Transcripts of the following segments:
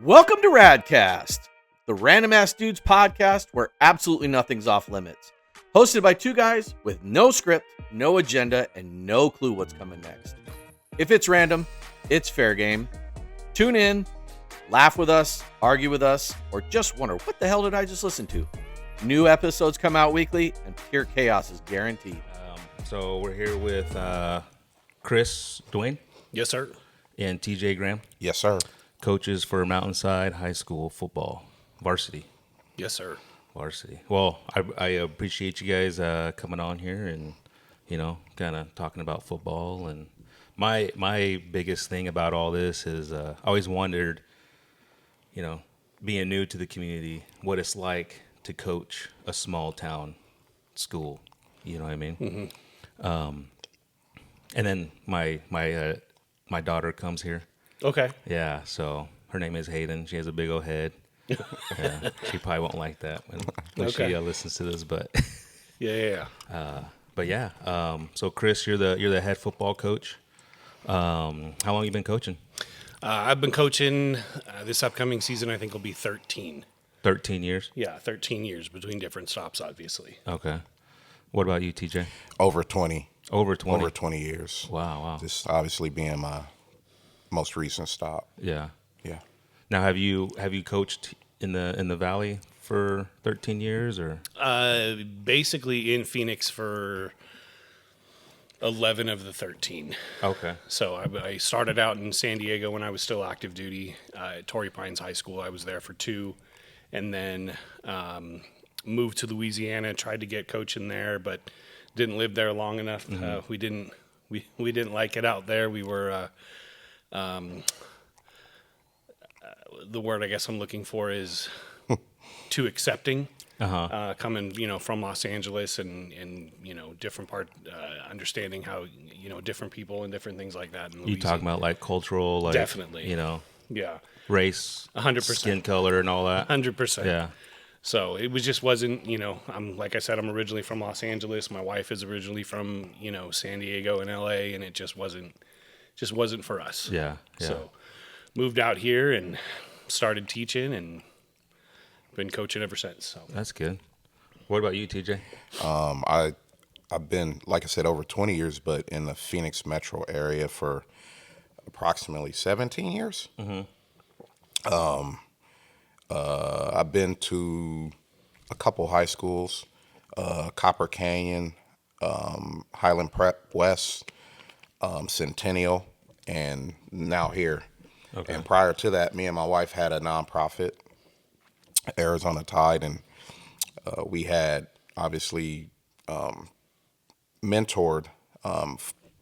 Welcome to Radcast, the Random Ass Dudes podcast where absolutely nothing's off limits. Hosted by two guys with no script, no agenda, and no clue what's coming next. If it's random, it's fair game. Tune in, laugh with us, argue with us, or just wonder, what the hell did I just listen to? New episodes come out weekly, and pure chaos is guaranteed. So we're here with Chris, Duane. Yes, sir. And TJ Graham. Yes, sir. Coaches for Mountainside High School football. Varsity. Yes, sir. Varsity. Well, I appreciate you guys coming on here and, kind of talking about football. And my biggest thing about all this is I always wondered, being new to the community, what it's like to coach a small town school. You know what I mean? Mm-hmm. And then my daughter comes here. Okay. Yeah, so her name is Hayden. She has a big old head. Yeah, she probably won't like that when she listens to this, but Yeah. But yeah. So Chris, you're the head football coach. How long you been coaching? I've been coaching this upcoming season. I think will be 13. 13 years. Yeah, 13 years between different stops, obviously. Okay. What about you, TJ? Over 20. Over 20. Over 20 years. Wow. This obviously being my most recent stop. Yeah. Yeah. Now, have you coached in the Valley for 13 years or? Basically in Phoenix for 11 of the 13. Okay. So I started out in San Diego when I was still active duty at Torrey Pines High School. I was there for 2, and then moved to Louisiana. Tried to get coaching there, but didn't live there long enough. Mm-hmm. We didn't like it out there. We were. The word I guess I'm looking for is too accepting. Coming, from Los Angeles and different understanding how, different people and different things like that. You talking about like cultural, like, definitely, yeah, race, 100%, skin color and all that. 100%. Yeah. So it wasn't, I'm originally from Los Angeles. My wife is originally from, San Diego and LA, and it just wasn't for us. Yeah. So moved out here and started teaching and been coaching ever since. So that's good. What about you, TJ? I've been, like I said, over 20 years, but in the Phoenix metro area for approximately 17 years. Mm-hmm. I've been to a couple high schools, Copper Canyon, Highland Prep West, Centennial, and now here. Okay. And prior to that, me and my wife had a nonprofit, Arizona Tide, and we had obviously mentored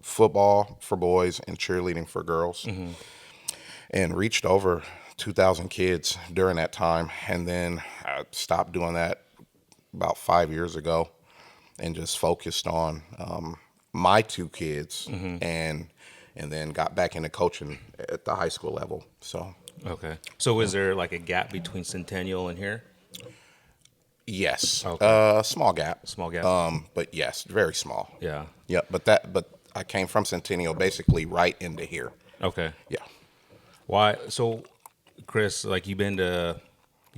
football for boys and cheerleading for girls, mm-hmm. and reached over 2,000 kids during that time. And then I stopped doing that about 5 years ago and just focused on my 2 kids, mm-hmm. and then got back into coaching at the high school level. So okay. So is there like a gap between Centennial and here? Yes. Okay. Small gap. Small gap. But yes, very small. Yeah. Yeah. But I came from Centennial basically right into here. Okay. Yeah. Why? So, Chris, like you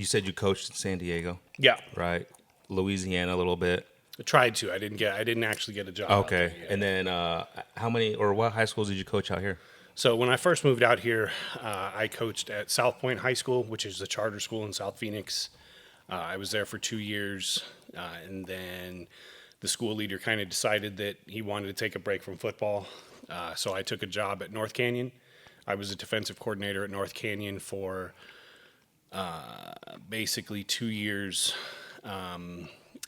said you coached in San Diego. yeah, Right. Louisiana a little bit. I tried to. I didn't actually get a job. Okay. And then what high schools did you coach out here? So when I first moved out here, I coached at South Point High School, which is a charter school in South Phoenix. I was there for 2 years, and then the school leader kind of decided that he wanted to take a break from football. So I took a job at North Canyon. I was a defensive coordinator at North Canyon for basically 2 years.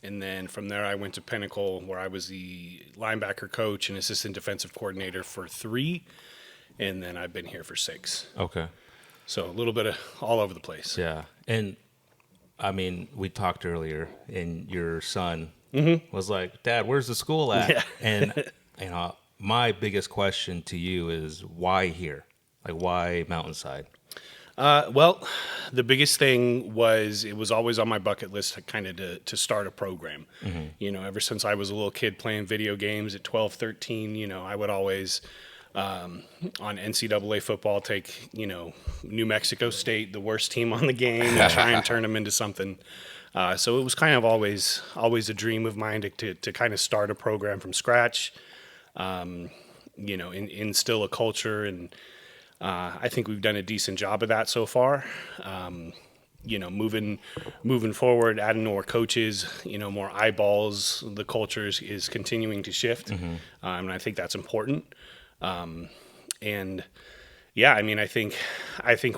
And then from there, I went to Pinnacle, where I was the linebacker coach and assistant defensive coordinator for 3. And then I've been here for 6. Okay. So a little bit of all over the place. Yeah. And, I mean, we talked earlier, and your son mm-hmm. was like, Dad, where's the school at? Yeah. And, my biggest question to you is why here? Like, why Mountainside? Well, the biggest thing was it was always on my bucket list to start a program. Mm-hmm. Ever since I was a little kid playing video games at 12, 13, I would always on NCAA football, take, New Mexico State, the worst team on the game, and try and turn them into something. So it was kind of always a dream of mine to kind of start a program from scratch, instill a culture. And I think we've done a decent job of that so far. Moving forward, adding more coaches, more eyeballs, the culture is continuing to shift. And I think that's important. And yeah, I mean, I think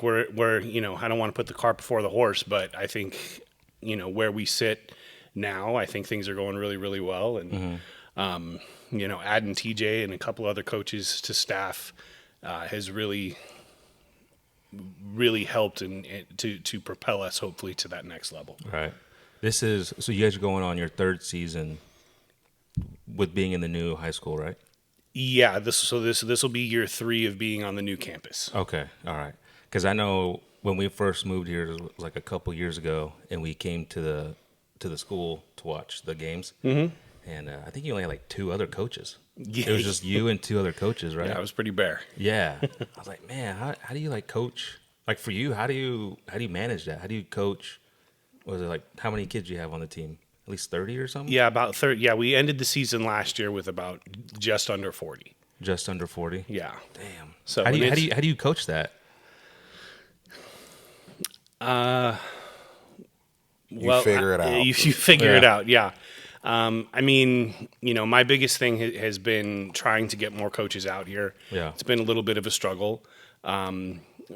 we're, I don't want to put the cart before the horse, but I think, where we sit now, I think things are going really, really well. And, adding TJ and a couple other coaches to staff, has really helped and to propel us hopefully to that next level. Right. So you guys are going on your third season with being in the new high school, right? Yeah, this will be year 3 of being on the new campus. Okay, all right. Because I know when we first moved here, it was like a couple years ago, and we came to the school to watch the games. Mm-hmm. And I think you only had like 2 other coaches. Yeah. It was just you and 2 other coaches, right? Yeah, it was pretty bare. Yeah. I was like, man, how do you like coach? Like for you, how do you manage that? How do you coach? Was it like how many kids do you have on the team? At least 30 or something? Yeah, about 30. Yeah, we ended the season last year with about just under 40. Just under 40? Yeah. Damn. So how do you coach that? You figure it out. You figure it out, yeah. I mean, my biggest thing has been trying to get more coaches out here. Yeah. It's been a little bit of a struggle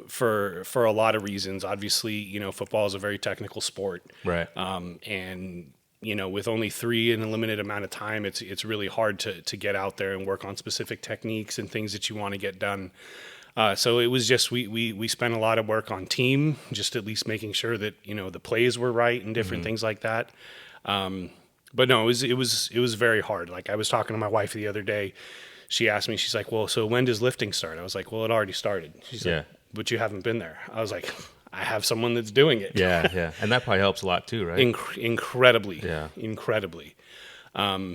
for a lot of reasons. Obviously, football is a very technical sport. Right. And with only 3 in a limited amount of time, it's really hard to get out there and work on specific techniques and things that you want to get done. So it was just we spent a lot of work on team, just at least making sure that the plays were right and different things like that. But no, it was very hard. Like I was talking to my wife the other day. She asked me, she's like, "Well, so when does lifting start?" I was like, "Well, it already started." She's like, "But you haven't been there." I was like, I have someone that's doing it. Yeah. And that probably helps a lot too, right? Incredibly. Yeah. Incredibly. I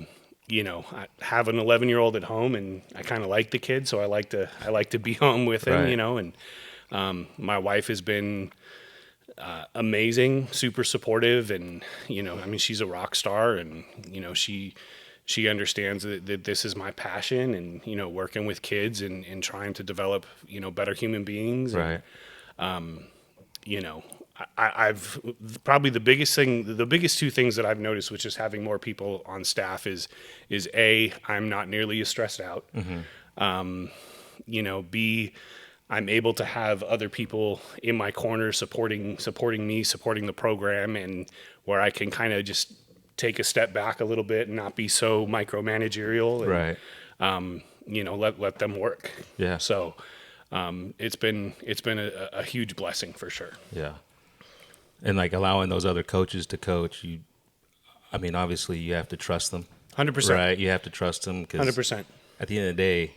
have an 11-year-old at home, and I kind of like the kid, so I like to be home with him, Right. and my wife has been amazing, super supportive, and I mean, she's a rock star, and she understands that this is my passion, and working with kids and trying to develop better human beings. Right. And, I've probably the biggest 2 things that I've noticed, which is having more people on staff, is A, I'm not nearly as stressed out. Mm-hmm. B, I'm able to have other people in my corner supporting me, supporting the program, and where I can kind of just take a step back a little bit and not be so micromanagerial. And, Right. let them work. Yeah. So it's been a huge blessing for sure. Yeah. And like allowing those other coaches to coach, obviously you have to trust them. 100%. Right. You have to trust them because 100%. at the end of the day,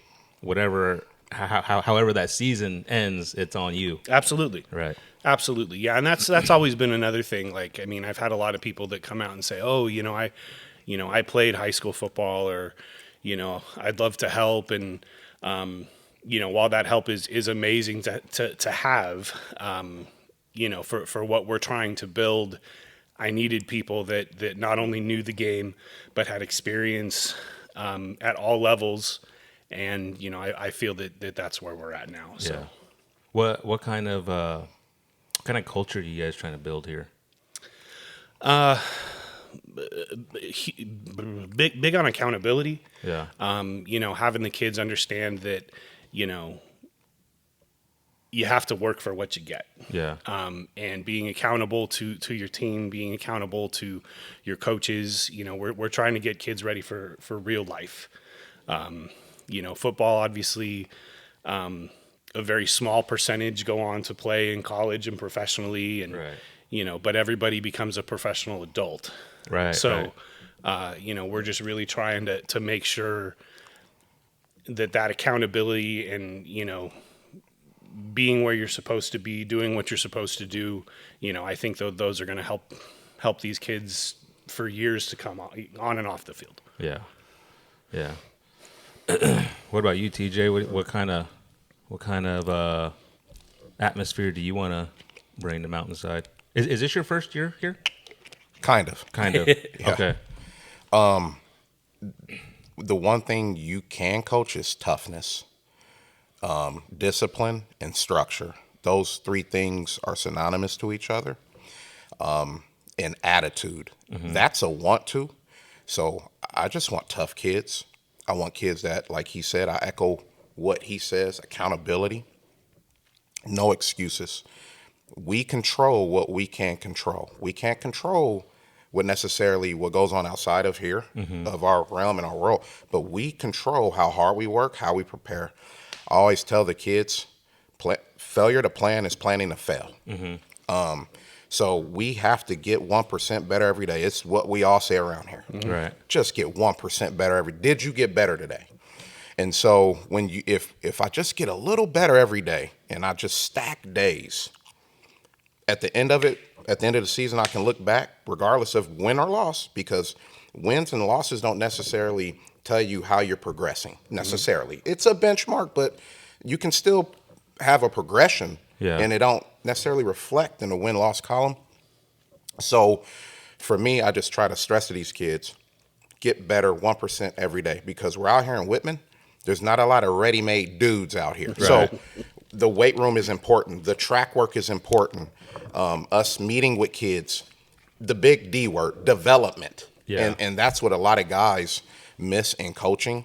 however that season ends, it's on you. Absolutely. Right. Absolutely. Yeah. And that's always been another thing. Like, I mean, I've had a lot of people that come out and say, "Oh, I played high school football," or, "I'd love to help." And, while that help is amazing to have, for what we're trying to build, I needed people that not only knew the game, but had experience at all levels. And, I feel that's where we're at now. So. Yeah. What kind of culture are you guys trying to build here? Big on accountability. Yeah. Having the kids understand that, you have to work for what you get. Yeah. And being accountable to your team, being accountable to your coaches. We're trying to get kids ready for real life. Football, obviously, a very small percentage go on to play in college and professionally, and right. But everybody becomes a professional adult. Right. So, we're just really trying to make sure that accountability and being where you're supposed to be, doing what you're supposed to do. I think those are going to help these kids for years to come on and off the field. Yeah. Yeah. What about you, TJ? What kind of atmosphere do you want to bring to Mountainside? Is this your first year here? Kind of. Kind of. Yeah. Okay. The one thing you can coach is toughness, discipline, and structure. Those three things are synonymous to each other. And attitude. That's a want to. So I just want tough kids. I want kids that, like he said, I echo what he says, accountability, no excuses. We control what we can control. We can't control what goes on outside of here, of our realm and our world, but we control how hard we work, how we prepare. I always tell the kids, failure to plan is planning to fail. So we have to get 1% better every day. It's what we all say around here. Right. Just get 1% better did you get better today? And so if I just get a little better every day and I just stack days, at the end of the season, I can look back regardless of win or loss, because wins and losses don't necessarily tell you how you're progressing necessarily. It's a benchmark, but you can still have a progression. Yeah. And it don't necessarily reflect in the win-loss column. So for me, I just try to stress to these kids, get better 1% every day, because we're out here in Whitman. There's not a lot of ready-made dudes out here. Right. So the weight room is important. The track work is important. Us meeting with kids, the big D word, development. Yeah. And that's what a lot of guys miss in coaching.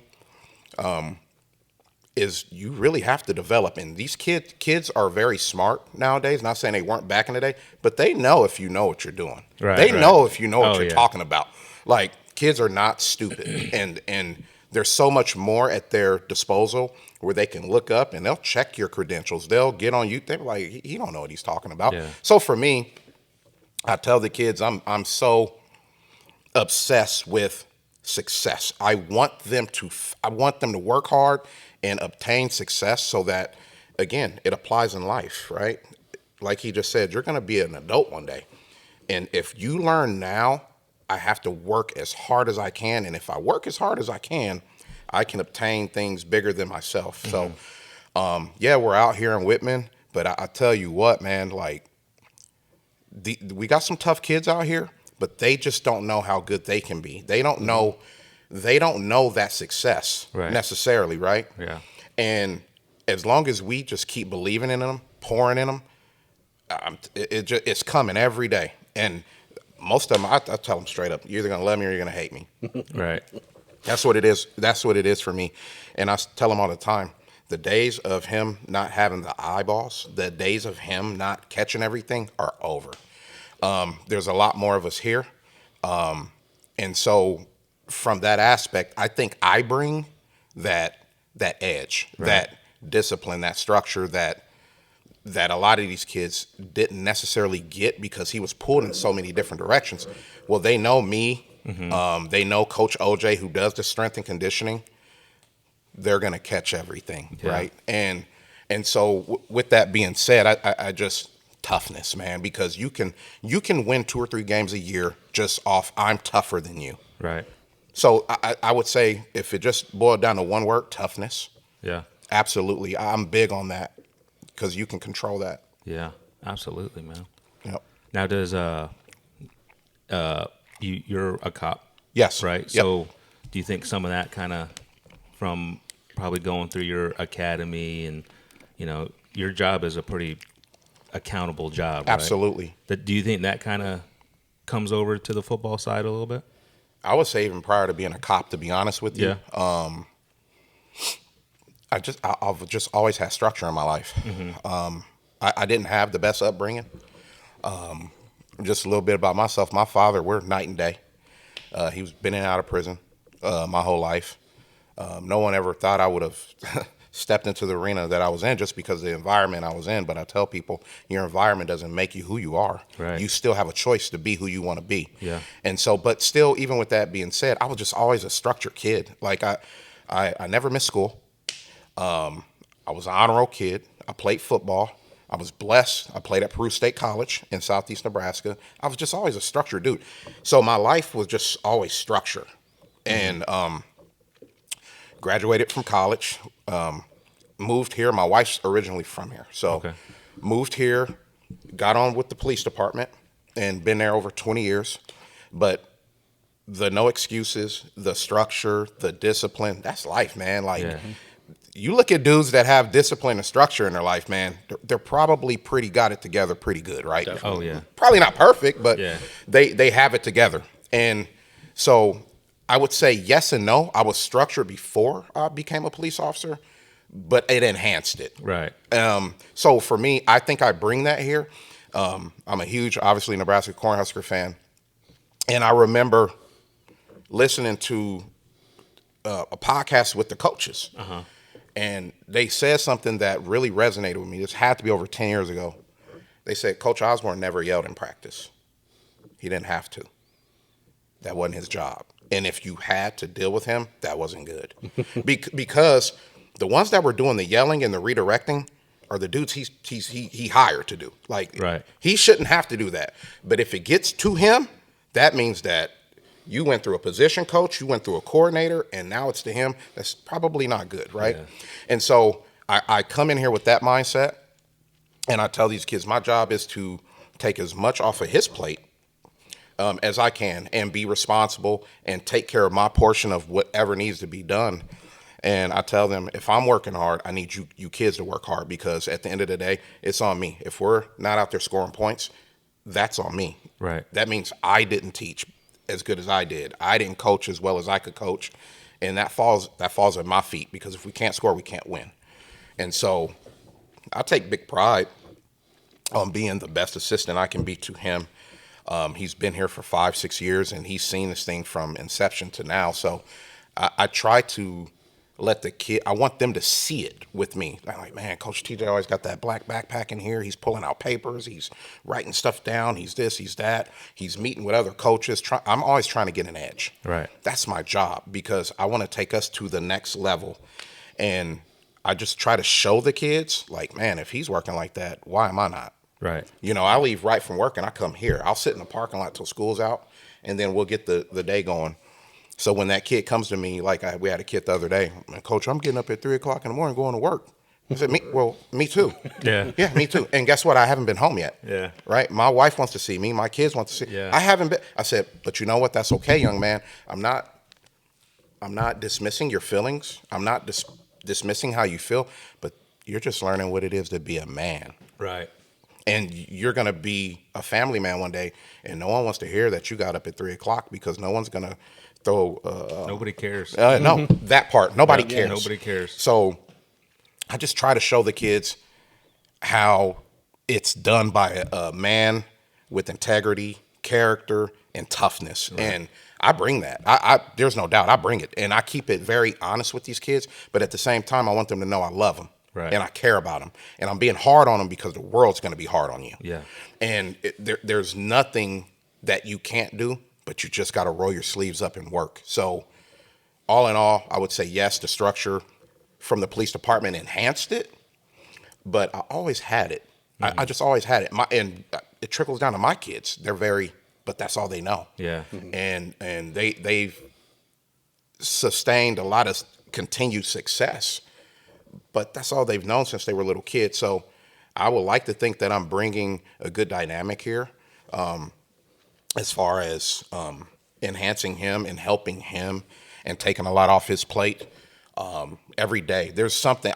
Is you really have to develop. And these kids are very smart nowadays. Not saying they weren't back in the day, but they know if you know what you're doing. Right, they right. know if you know what Oh, you're yeah. talking about. Like, kids are not stupid. and there's so much more at their disposal where they can look up and they'll check your credentials. They'll get on you. They're like, he don't know what he's talking about. Yeah. So for me, I tell the kids I'm so obsessed with success. I want them to work hard and obtain success, so that, again, it applies in life, right? Like he just said, you're going to be an adult one day. And if you learn now, I have to work as hard as I can. And if I work as hard as I can obtain things bigger than myself. So, yeah, we're out here in Whitman, but I tell you what, man, like, we got some tough kids out here, but they just don't know how good they can be. They don't know that success necessarily, right? Yeah. And as long as we just keep believing in them, pouring in them, it's coming every day. And most of them, I tell them straight up, you're either gonna love me or you're gonna hate me. Right. That's what it is. That's what it is for me. And I tell them all the time, the days of him not having the eyeballs, the days of him not catching everything are over. There's a lot more of us here. And so from that aspect, I think I bring that edge, that discipline, that structure that a lot of these kids didn't necessarily get because he was pulled in so many different directions. Well, they know me. They know Coach OJ, who does the strength and conditioning. They're going to catch everything, right? And so with that being said, I just toughness, man, because you can win 2 or 3 games a year just off I'm tougher than you. Right. So I would say if it just boiled down to one word, toughness. Yeah. Absolutely. I'm big on that because you can control that. Yeah. Absolutely, man. Yep. Now, does you're a cop? Yes. Right. Yep. So, do you think some of that kind of from probably going through your academy and your job is a pretty accountable job? Right? Absolutely. Do you think that kind of comes over to the football side a little bit? I would say even prior to being a cop, to be honest with you. Yeah. I've just always had structure in my life. I didn't have the best upbringing. Just a little bit about myself. My father, we're night and day. He's been in and out of prison my whole life. No one ever thought I would have stepped into the arena that I was in just because of the environment I was in. But I tell people, your environment doesn't make you who you are. Right. You still have a choice to be who you want to be. Yeah. And so, but still, even with that being said, I was just always a structured kid. Like I never missed school. I was an honor roll kid. I played football. I was blessed. I played at Peru State College in Southeast Nebraska. I was just always a structured dude. So my life was just always structure. And graduated from college, moved here. My wife's originally from here. So moved here, got on with the police department, and been there over 20 years. But the no excuses, the structure, the discipline, that's life, man. Like, you look at dudes that have discipline and structure in their life, man, they're probably got it together pretty good, right? Definitely. Oh, yeah. Probably not perfect, but they have it together. And so I would say yes and no. I was structured before I became a police officer, but it enhanced it. Right. So for me, I think I bring that here. I'm a huge, obviously, Nebraska Cornhusker fan. And I remember listening to a podcast with the coaches. And they said something that really resonated with me. This had to be over 10 years ago. They said, Coach Osborne never yelled in practice. He didn't have to. That wasn't his job. And if you had to deal with him, that wasn't good. Because the ones that were doing the yelling and the redirecting are the dudes he hired to do. Like, he shouldn't have to do that. But if it gets to him, that means that you went through a position coach, you went through a coordinator, and now it's to him. That's probably not good, right? And so I come in here with that mindset, and I tell these kids my job is to take as much off of his plate as I can and be responsible and take care of my portion of whatever needs to be done. And I tell them, if I'm working hard, I need you kids to work hard, because at the end of the day, it's on me. If we're not out there scoring points, that's on me. Right. That means I didn't teach as good as I did. I didn't coach as well as I could coach. And that falls at my feet, because if we can't score, we can't win. And so I take big pride on being the best assistant I can be to him. He's been here for 5-6 years, and he's seen this thing from inception to now. So I try to let the kid, I want them to see it with me. I'm like, man, Coach TJ always got that black backpack in here. He's pulling out papers. He's writing stuff down. He's this, he's that. He's meeting with other coaches. I'm always trying to get an edge. Right. That's my job, because I want to take us to the next level. And I just try to show the kids, like, man, if he's working like that, why am I not? Right. You know, I leave right from work and I come here. I'll sit in the parking lot till school's out, and then we'll get the day going. So when that kid comes to me, like we had a kid the other day, Coach, I'm getting up at 3 o'clock in the morning going to work. I said, me too. Yeah. Yeah, me too. And guess what? I haven't been home yet. Yeah. Right? My wife wants to see me. My kids want to see. Yeah. I haven't been. I said, but you know what? That's okay, young man. I'm not dismissing your feelings. I'm not dismissing how you feel, but you're just learning what it is to be a man. Right. And you're going to be a family man one day, and no one wants to hear that you got up at 3 o'clock, because no one's going to throw. Nobody cares. No, that part. Nobody cares. Nobody cares. So I just try to show the kids how it's done by a man with integrity, character, and toughness. Right. And I bring that. I there's no doubt I bring it. And I keep it very honest with these kids. But at the same time, I want them to know I love them. Right. And I care about them. And I'm being hard on them, because the world's going to be hard on you. Yeah. And there's nothing that you can't do, but you just got to roll your sleeves up and work. So all in all, I would say yes, the structure from the police department enhanced it, but I always had it. Mm-hmm. I just always had it. And it trickles down to my kids. But that's all they know. Yeah. Mm-hmm. And they've sustained a lot of continued success, but that's all they've known since they were little kids. So I would like to think that I'm bringing a good dynamic here, as far as enhancing him and helping him and taking a lot off his plate. Every day,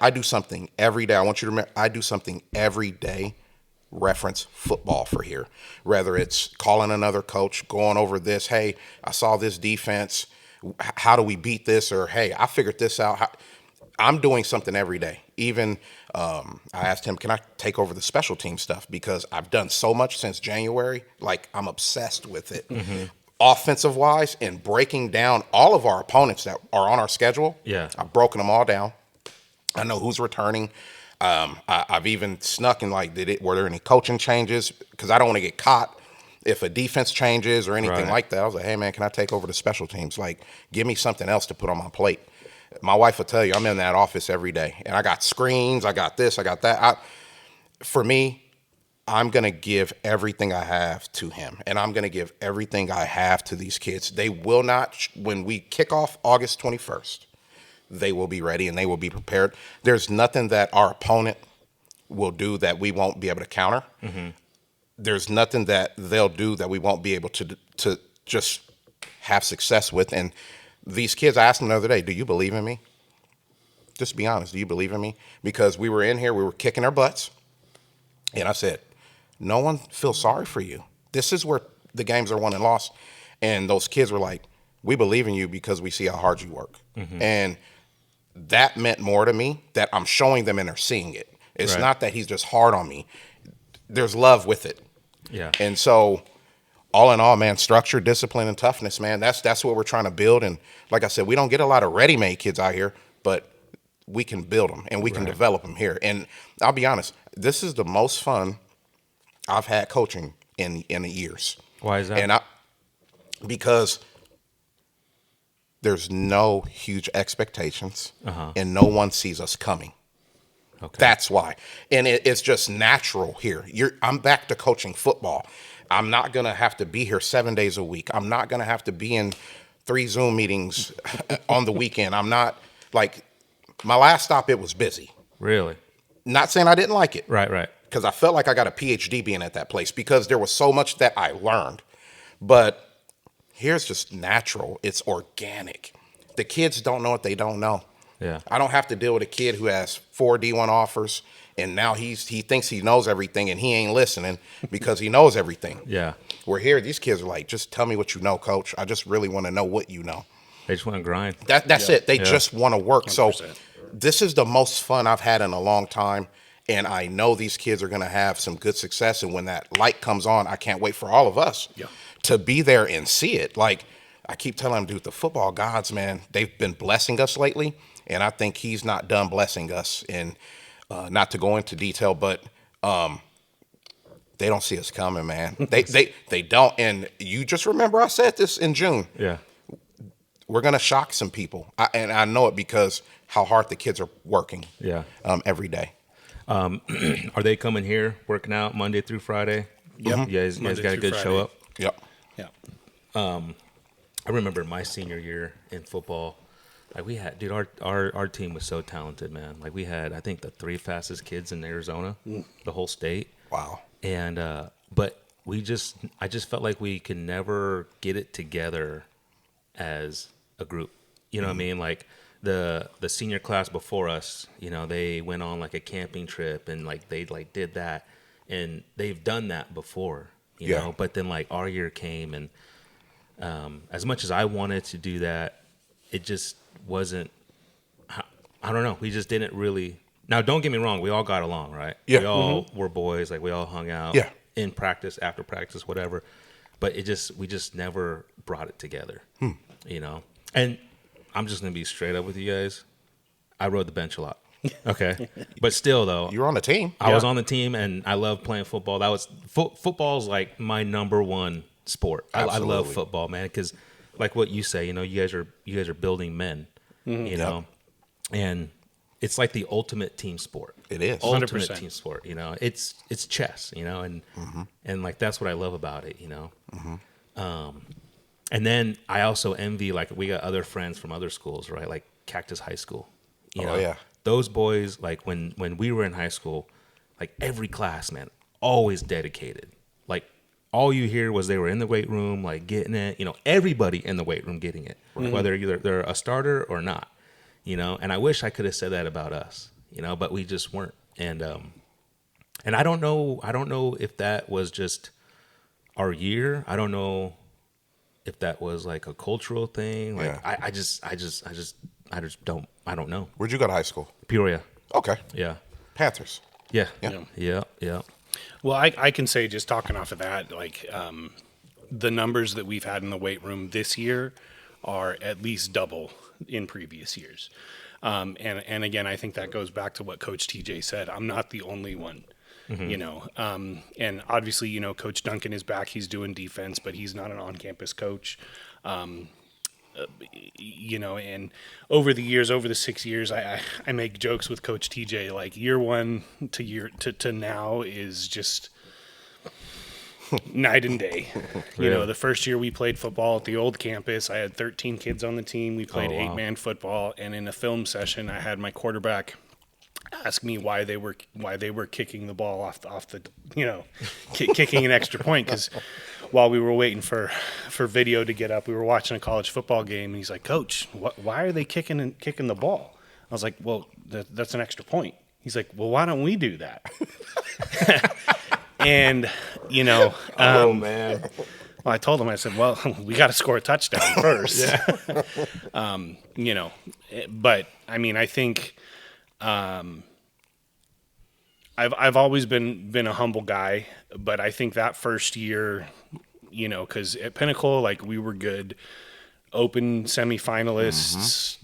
I do something every day. I want you to remember, I do something every day, reference football for here. Whether it's calling another coach, going over this, hey, I saw this defense, how do we beat this? Or, hey, I figured this out. I'm doing something every day. Even I asked him, can I take over the special team stuff? Because I've done so much since January. Like, I'm obsessed with it. Mm-hmm. Offensive-wise, and breaking down all of our opponents that are on our schedule. Yeah. I've broken them all down. I know who's returning. I've even snuck in, like, were there any coaching changes? Because I don't want to get caught if a defense changes or anything like that. I was like, hey, man, can I take over the special teams? Like, give me something else to put on my plate. My wife will tell you, I'm in that office every day. And I got screens, I got this, I got that. For me, I'm going to give everything I have to him. And I'm going to give everything I have to these kids. They will not, when we kick off August 21st, they will be ready and they will be prepared. There's nothing that our opponent will do that we won't be able to counter. There's nothing that they'll do that we won't be able to just have success with. And these kids, I asked them the other day, do you believe in me? Just be honest. Do you believe in me? Because we were in here, we were kicking our butts. And I said, no one feels sorry for you. This is where the games are won and lost. And those kids were like, we believe in you because we see how hard you work. And that meant more to me, that I'm showing them and they're seeing it. It's Right. not that he's just hard on me. There's love with it. Yeah. And so all in all, man, structure, discipline, and toughness, man, that's what we're trying to build. And like I said, we don't get a lot of ready-made kids out here, but we can build them and we can develop them here. And I'll be honest, this is the most fun I've had coaching in years. Why is that? And because there's no huge expectations and no one sees us coming. Okay. That's why. And it's just natural here. I'm back to coaching football. I'm not going to have to be here 7 days a week. I'm not going to have to be in 3 Zoom meetings on the weekend. I'm not, like, my last stop, it was busy. Really? Not saying I didn't like it. Right. Because I felt like I got a PhD being at that place because there was so much that I learned. But here's just natural. It's organic. The kids don't know what they don't know. Yeah. I don't have to deal with a kid who has 4 D1 offers and now he thinks he knows everything and he ain't listening because he knows everything. Yeah. We're here. These kids are like, just tell me what you know, coach. I just really want to know what you know. They just want to grind. That's it. They just want to work. 100%. So this is the most fun I've had in a long time. And I know these kids are going to have some good success. And when that light comes on, I can't wait for all of us to be there and see it. Like I keep telling them, dude, the football gods, man, they've been blessing us lately. And I think he's not done blessing us. And not to go into detail, but they don't see us coming, man. They don't. And you just remember I said this in June. Yeah. We're going to shock some people. And I know it because how hard the kids are working every day. Are they coming here working out Monday through Friday? Yep. You guys got a good Friday. show up? Yep. Yeah. I remember my senior year in football. Like we had, dude, our team was so talented, man. Like we had, I think, the 3 fastest kids in Arizona, the whole state. Wow. And but I just felt like we could never get it together as a group. You know what I mean? Like the senior class before us, you know, they went on like a camping trip and like they like did that, and they've done that before, you know. But then like our year came, and as much as I wanted to do that, it just wasn't. I don't know. We just didn't really. Now, don't get me wrong. We all got along, right? Yeah. We all were boys. Like we all hung out. Yeah. In practice, after practice, whatever. But we just never brought it together. You know. And I'm just gonna be straight up with you guys. I rode the bench a lot. Okay. But still, though, You were on the team. I was on the team, and I love playing football. That was football's like my number one sport. I love Absolutely. football, man, because like what you say, you know, you guys are building men, you know, and it's like the ultimate team sport. It is. Ultimate 100%. team sport. You know, it's chess. You know, and like that's what I love about it. You know, and then I also envy, like, we got other friends from other schools, right? Like Cactus High School. You know, yeah. those boys, like when we were in high school, like every class, man, always dedicated. Like all you hear was they were in the weight room, like getting it. You know, everybody in the weight room getting it, whether either they're a starter or not. You know, and I wish I could have said that about us. You know, but we just weren't. And I don't know if that was just our year. I don't know if that was like a cultural thing. Like I just don't know. Where'd you go to high school? Peoria. Okay. Yeah. Panthers. Yeah. Yeah. Yeah. Well, I can say, just talking off of that, like the numbers that we've had in the weight room this year are at least double in previous years. And again, I think that goes back to what Coach TJ said. I'm not the only one, you know. And obviously, you know, Coach Duncan is back. He's doing defense, but he's not an on-campus coach. You know, and over the years, over the 6 years, I make jokes with Coach TJ, like year one to now is just night and day. You Really? know, the first year we played football at the old campus, I had 13 kids on the team. We played wow. 8-man football, and in a film session, I had my quarterback ask me why they were kicking the ball off the kicking an extra point, because while we were waiting for video to get up, we were watching a college football game, and he's like, "Coach, why are they kicking the ball?" I was like, "Well, that's an extra point." He's like, "Well, why don't we do that?" And Oh man. well, I told him, I said, "Well, we got to score a touchdown first." But I mean, I think I've always been a humble guy, but I think that first year, because at Pinnacle, like, we were good, open semifinalists,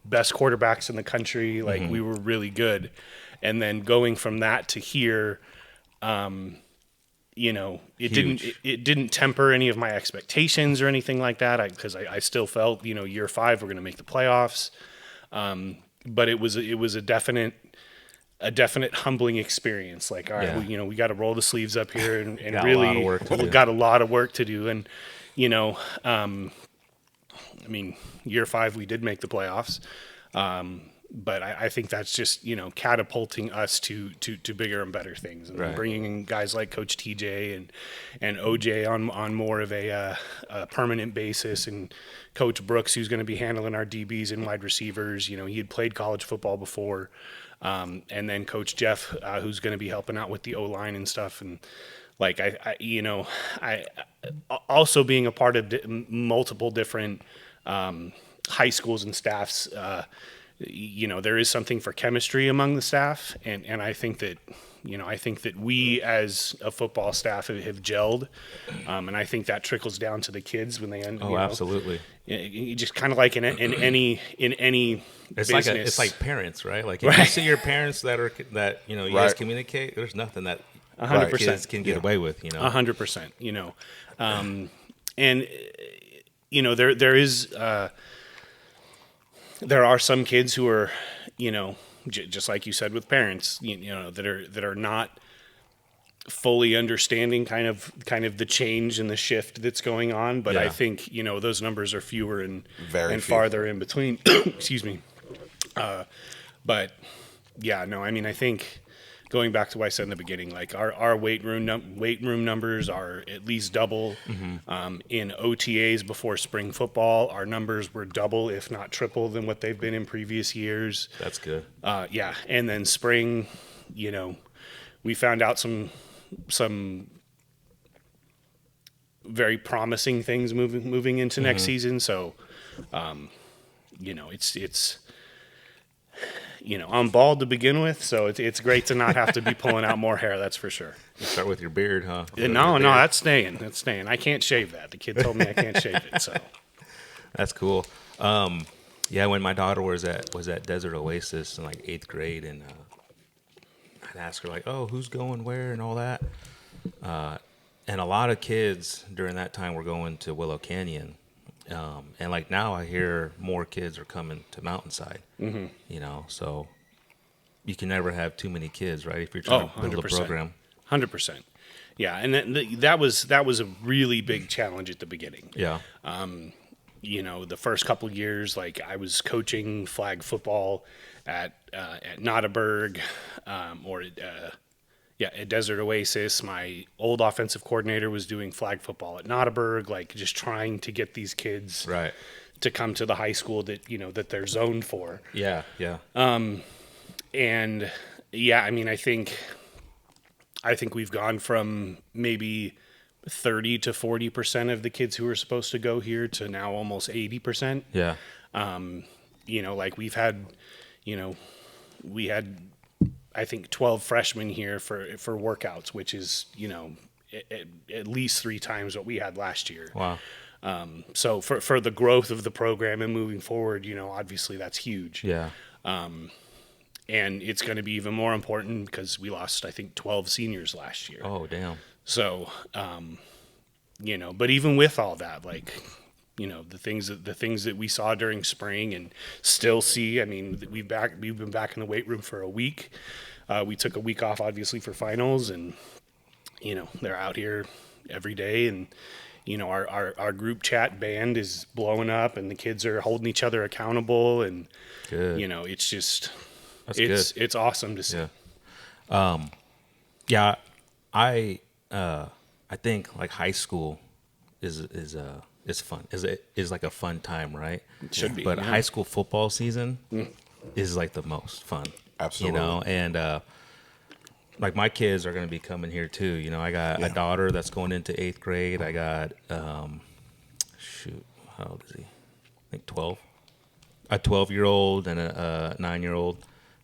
best quarterbacks in the country, like we were really good, and then going from that to here, it didn't temper any of my expectations or anything like that, because I still felt, year 5 we're going to make the playoffs, but it was a definite humbling experience. Like, all right, Yeah. we got to roll the sleeves up here and Got a really lot of work to do. got a lot of work to do. And I mean, year 5 we did make the playoffs. But I think that's just, catapulting us to bigger and better things, and Right. bringing in guys like Coach TJ and OJ on more of a permanent basis, and Coach Brooks, who's going to be handling our DBs and wide receivers. He had played college football before, and then Coach Jeff, who's going to be helping out with the O-line and stuff. And like, I also being a part of multiple different high schools and staffs, there is something for chemistry among the staff, and I think that we as a football staff have gelled, and I think that trickles down to the kids when they end. Oh, absolutely. You just kind of like in any It's business. it's like parents, right? Like, if you see your parents that you guys Right. communicate, there's nothing that 100%. kids can get away with, 100%. And there is. There are some kids who are, just like you said with parents, that are not fully understanding kind of the change and the shift that's going on. But I Yeah. think those numbers are fewer and Very and few. farther in between. Excuse me. But yeah, no, I mean, I think going back to what I said in the beginning, like our weight room numbers are at least double. In OTAs before spring football, our numbers were double, if not triple, than what they've been in previous years. That's good. Yeah, and then spring, we found out some very promising things moving into next season. So, it's. I'm bald to begin with, so it's great to not have to be pulling out more hair. That's for sure. You start with your beard, huh? No, that's staying. That's staying. I can't shave that. The kid told me I can't shave it. So That's cool. Yeah, when my daughter was at Desert Oasis in like 8th grade, and I'd ask her like, "Oh, who's going where?" and all that. And a lot of kids during that time were going to Willow Canyon. And like now I hear more kids are coming to Mountainside, so you can never have too many kids, right? If you're trying to build a 100%. program. 100%. Yeah. And that was a really big challenge at the beginning. Yeah. The first couple of years, like, I was coaching flag football at Nottaburg, at Desert Oasis. My old offensive coordinator was doing flag football at Nottaburg, like, just trying to get these kids Right. to come to the high school that they're zoned for. Yeah. Yeah. And yeah, I mean, I think we've gone from maybe 30 to 40% of the kids who were supposed to go here to now almost 80%. Yeah. Like, we had I think 12 freshmen here for workouts, which is, at least 3 times what we had last year. Wow. So for the growth of the program and moving forward, obviously that's huge. Yeah. And it's going to be even more important because we lost, I think, 12 seniors last year. Oh, damn. So, but even with all that, like, the things that we saw during spring and still see, I mean, we've been back in the weight room for a week. We took a week off, obviously, for finals, and, they're out here every day, and our group chat band is blowing up, and the kids are holding each other accountable, and Good. it's just That's it's awesome to see. Yeah. I think like high school is fun. Is like a fun time, right? It should be. But yeah. high school football season is like the most fun. Absolutely. And like my kids are going to be coming here too. I got a daughter that's going into 8th grade. I got how old is he? I think 12. A 12-year-old and a 9-year-old.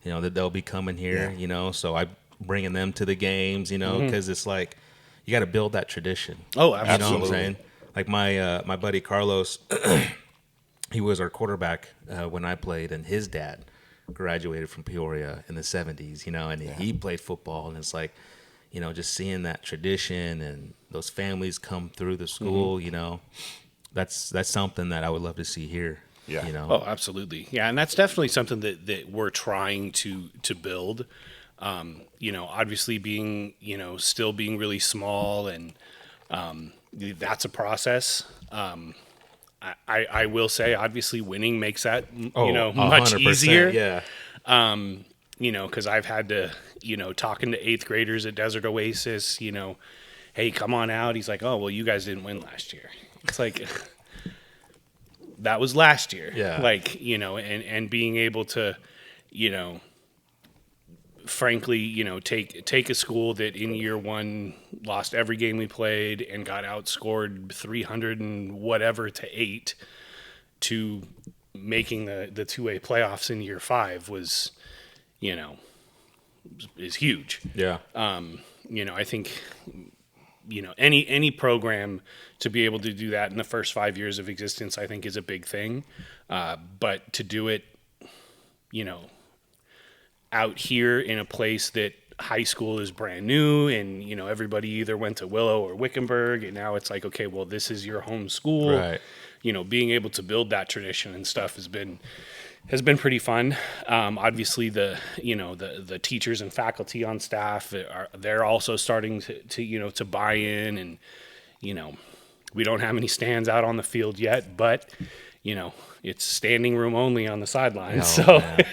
That they'll be coming here. So I bringing them to the games. Because it's like you got to build that tradition. Oh, You know absolutely. what I'm saying? Like my buddy Carlos, he was our quarterback when I played, and his dad graduated from Peoria in the 70s, and he played football, and it's like, just seeing that tradition and those families come through the school, that's something that I would love to see here. Yeah. Oh, absolutely. Yeah, and that's definitely something that we're trying to build. Obviously being, still being really small, and that's a process. I will say, obviously, winning makes that much 100%, easier. Yeah. Because I've had to, talking to 8th graders at Desert Oasis, hey, come on out. He's like, oh, well, you guys didn't win last year. It's like, that was last year. Yeah. Like, and being able to, frankly, take a school that in year one lost every game we played and got outscored 300 and whatever to 8 to making the 2A playoffs in year 5 was, is huge. Yeah. I think, any program to be able to do that in the first 5 years of existence, I think is a big thing. But to do it, out here in a place that high school is brand new, and everybody either went to Willow or Wickenburg, and now it's like, okay, well, this is your home school. Right. Being able to build that tradition and stuff has been pretty fun. Obviously, the teachers and faculty on staff they're also starting to buy in, and we don't have any stands out on the field yet, but it's standing room only on the sidelines. Oh, so. man.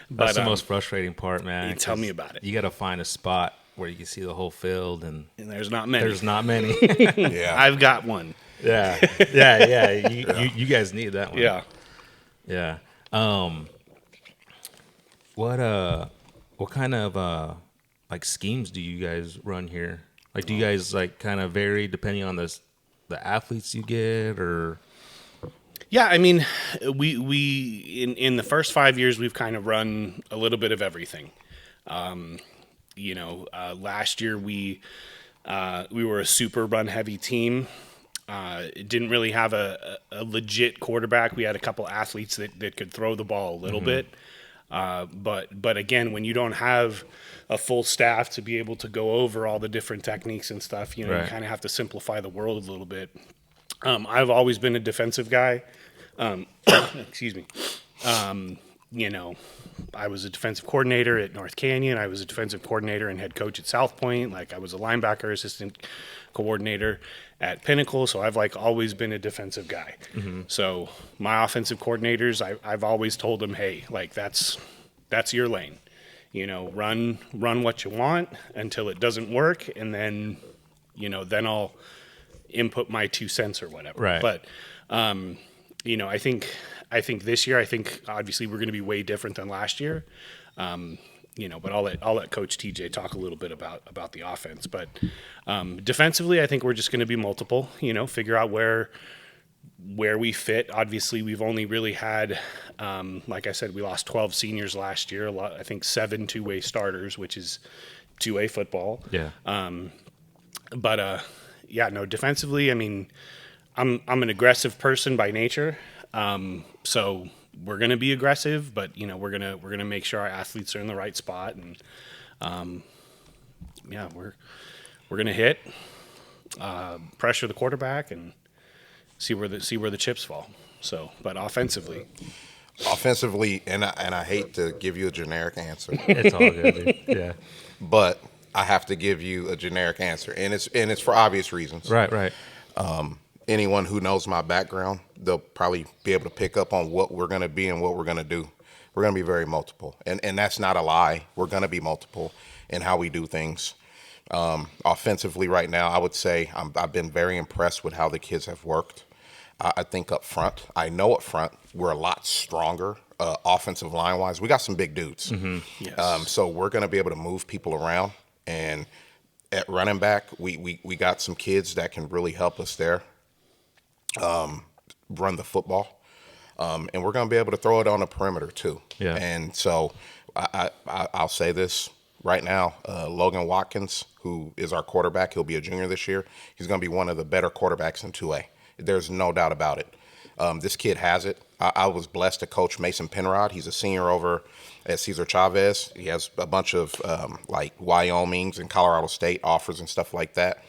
That's the most frustrating part, man. Tell me about it. You got to find a spot where you can see the whole field, and there's not many. there's not many. Yeah. I've got one. Yeah. You guys need that one. Yeah. What kind of like schemes do you guys run here? Like, do you guys like kind of vary depending on the athletes you get, or? Yeah, I mean, we in the first 5 years we've kind of run a little bit of everything. Last year we were a super run heavy team. Didn't really have a legit quarterback. We had a couple athletes that could throw the ball a little bit. But again, when you don't have a full staff to be able to go over all the different techniques and stuff, you Right. kind of have to simplify the world a little bit. I've always been a defensive guy. Excuse me. I was a defensive coordinator at North Canyon. I was a defensive coordinator and head coach at South Point. Like, I was a linebacker assistant coordinator at Pinnacle. So I've always been a defensive guy. Mm-hmm. So my offensive coordinators, I've always told them, hey, that's your lane. Run what you want until it doesn't work, and then then I'll input my 2 cents or whatever. Right. But I think this year, obviously we're going to be way different than last year. But I'll let Coach TJ talk a little bit about the offense. But defensively, I think we're just going to be multiple. Figure out where we fit. Obviously, we've only really had, like I said, we lost 12 seniors last year. I think 7 2-way starters, which is 2A football. Yeah. Defensively, I mean, I'm an aggressive person by nature. So we're going to be aggressive, but we're going to make sure our athletes are in the right spot, and we're going to hit, pressure the quarterback, and see where the chips fall. So, but offensively, and I hate to give you a generic answer, It's all good, dude. Yeah. but I have to give you a generic answer, and it's for obvious reasons. Right. Anyone who knows my background, they'll probably be able to pick up on what we're going to be and what we're going to do. We're going to be very multiple, and that's not a lie. We're going to be multiple in how we do things. Offensively, right now, I would say I've been very impressed with how the kids have worked. I think up front, up front, we're a lot stronger offensive line wise. We got some big dudes, Yes. so we're going to be able to move people around. And at running back, we got some kids that can really help us there. Run the football, and we're going to be able to throw it on the perimeter too. Yeah. And so I'll say this right now: Logan Watkins, who is our quarterback, he'll be a junior this year. He's going to be one of the better quarterbacks in 2A. There's no doubt about it. This kid has it. I was blessed to coach Mason Penrod. He's a senior over at Cesar Chavez. He has a bunch of like Wyoming's and Colorado State offers and stuff like that.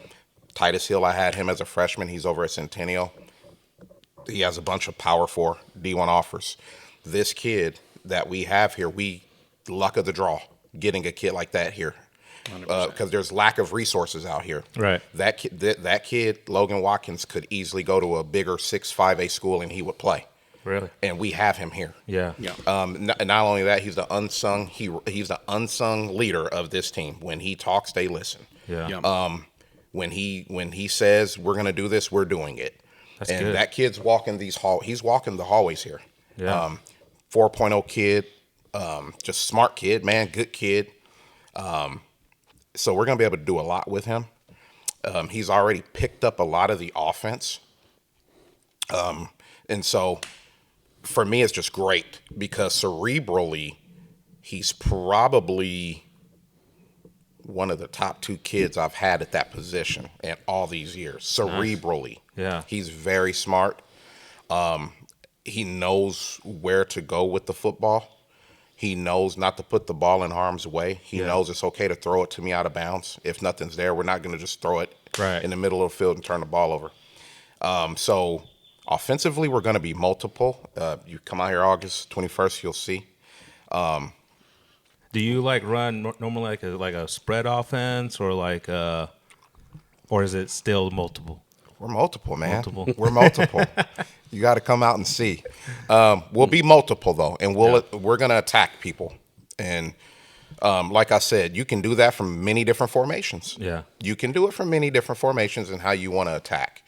Titus Hill, I had him as a freshman. He's over at Centennial. He has a bunch of Power 4 D1 offers. This kid that we have here, we luck of the draw getting a kid like that here, because there's lack of resources out here. Right. That kid, Logan Watkins, could easily go to a bigger 6-5A school and he would play. Really? And we have him here. Yeah. Not only that, he's the unsung leader of this team. When he talks, they listen. Yeah. When he says we're gonna do this, we're doing it. That's and good. that kid's walking he's walking the hallways here. Yeah. 4.0 kid, just smart kid, man, good kid. So we're gonna be able to do a lot with him. He's already picked up a lot of the offense. And so for me, it's just great because cerebrally, he's probably one of the top 2 kids I've had at that position in all these years. Cerebrally. Yeah. He's very smart. He knows where to go with the football. He knows not to put the ball in harm's way. He knows it's okay to throw it to me out of bounds. If nothing's there, we're not going to just throw it in the middle of the field and turn the ball over. So offensively, we're going to be multiple. You come out here August 21st, you'll see. Do you like run normally like a spread offense or or is it still multiple? We're multiple, man. Multiple. We're multiple. You got to come out and see. We'll be multiple though, and we're gonna attack people. And like I said, you can do that from many different formations. Yeah. You can do it from many different formations and how you want to attack.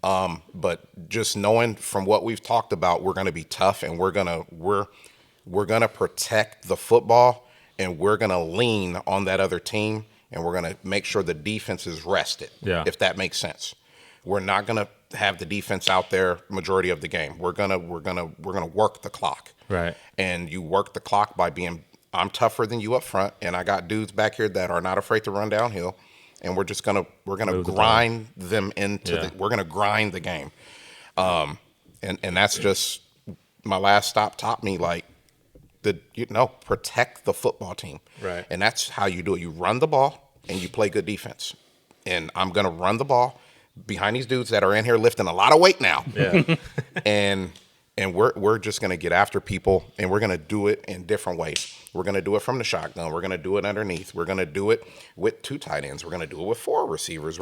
But just knowing from what we've talked about, we're gonna be tough, and we're gonna protect the football, and we're gonna lean on that other team, and we're gonna make sure the defense is rested. Yeah. If that makes sense. We're not gonna have the defense out there majority of the game. We're gonna work the clock. Right. And you work the clock by being, I'm tougher than you up front, and I got dudes back here that are not afraid to run downhill, and we're gonna grind them into we're gonna grind the game. And that's just my last stop taught me, like, protect the football team. Right. And that's how you do it. You run the ball and you play good defense. And I'm gonna run the ball behind these dudes that are in here lifting a lot of weight now. Yeah. and we're just going to get after people, and we're going to do it in different ways. We're going to do it from the shotgun. We're going to do it underneath. We're going to do it with 2 tight ends. We're going to do it with 4 receivers.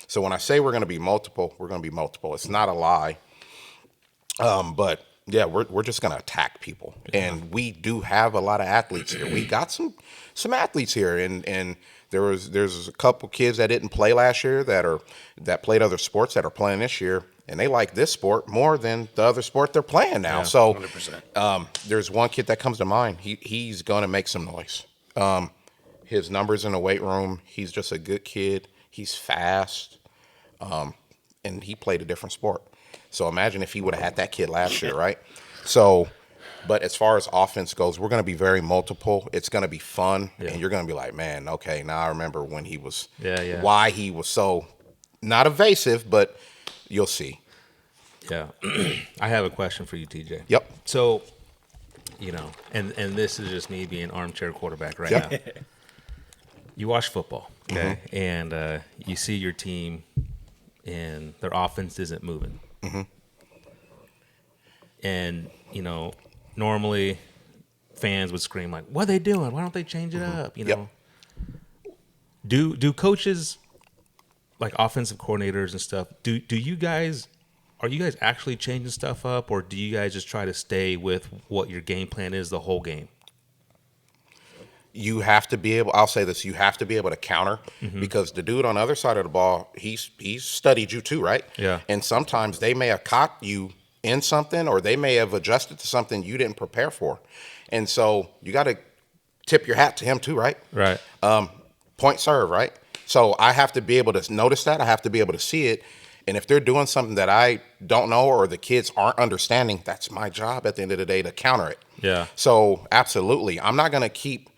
So when I say we're going to be multiple, we're going to be multiple. It's not a lie. But yeah, we're just going to attack people. And we do have a lot of athletes here. We got some athletes here, and there's a couple kids that didn't play last year that played other sports that are playing this year, and they like this sport more than the other sport they're playing now. Yeah, so 100%. There's one kid that comes to mind. He's going to make some noise. His numbers in the weight room, he's just a good kid. He's fast, and he played a different sport. So imagine if he would have had that kid last year, right? So, but as far as offense goes, we're going to be very multiple. It's going to be fun, and you're going to be like, man, okay, now I remember when he was, why he was so not evasive, but you'll see. Yeah. I have a question for you, TJ. Yep. So, and this is just me being armchair quarterback right now. You watch football, okay? Mm-hmm. And you see your team, and their offense isn't moving. Mm-hmm. And, normally fans would scream like, what are they doing? Why don't they change it up? Yep. Do coaches, like offensive coordinators and stuff, are you guys actually changing stuff up, or do you guys just try to stay with what your game plan is the whole game? You have to be able, I'll say this, you have to be able to counter, because the dude on the other side of the ball, he's studied you too, right? Yeah. And sometimes they may have caught you in something, or they may have adjusted to something you didn't prepare for. And so you got to tip your hat to him too, right? Right. Point serve, right? So I have to be able to notice that. I have to be able to see it. And if they're doing something that I don't know, or the kids aren't understanding, that's my job at the end of the day to counter it. Yeah. So absolutely. I'm not going to keep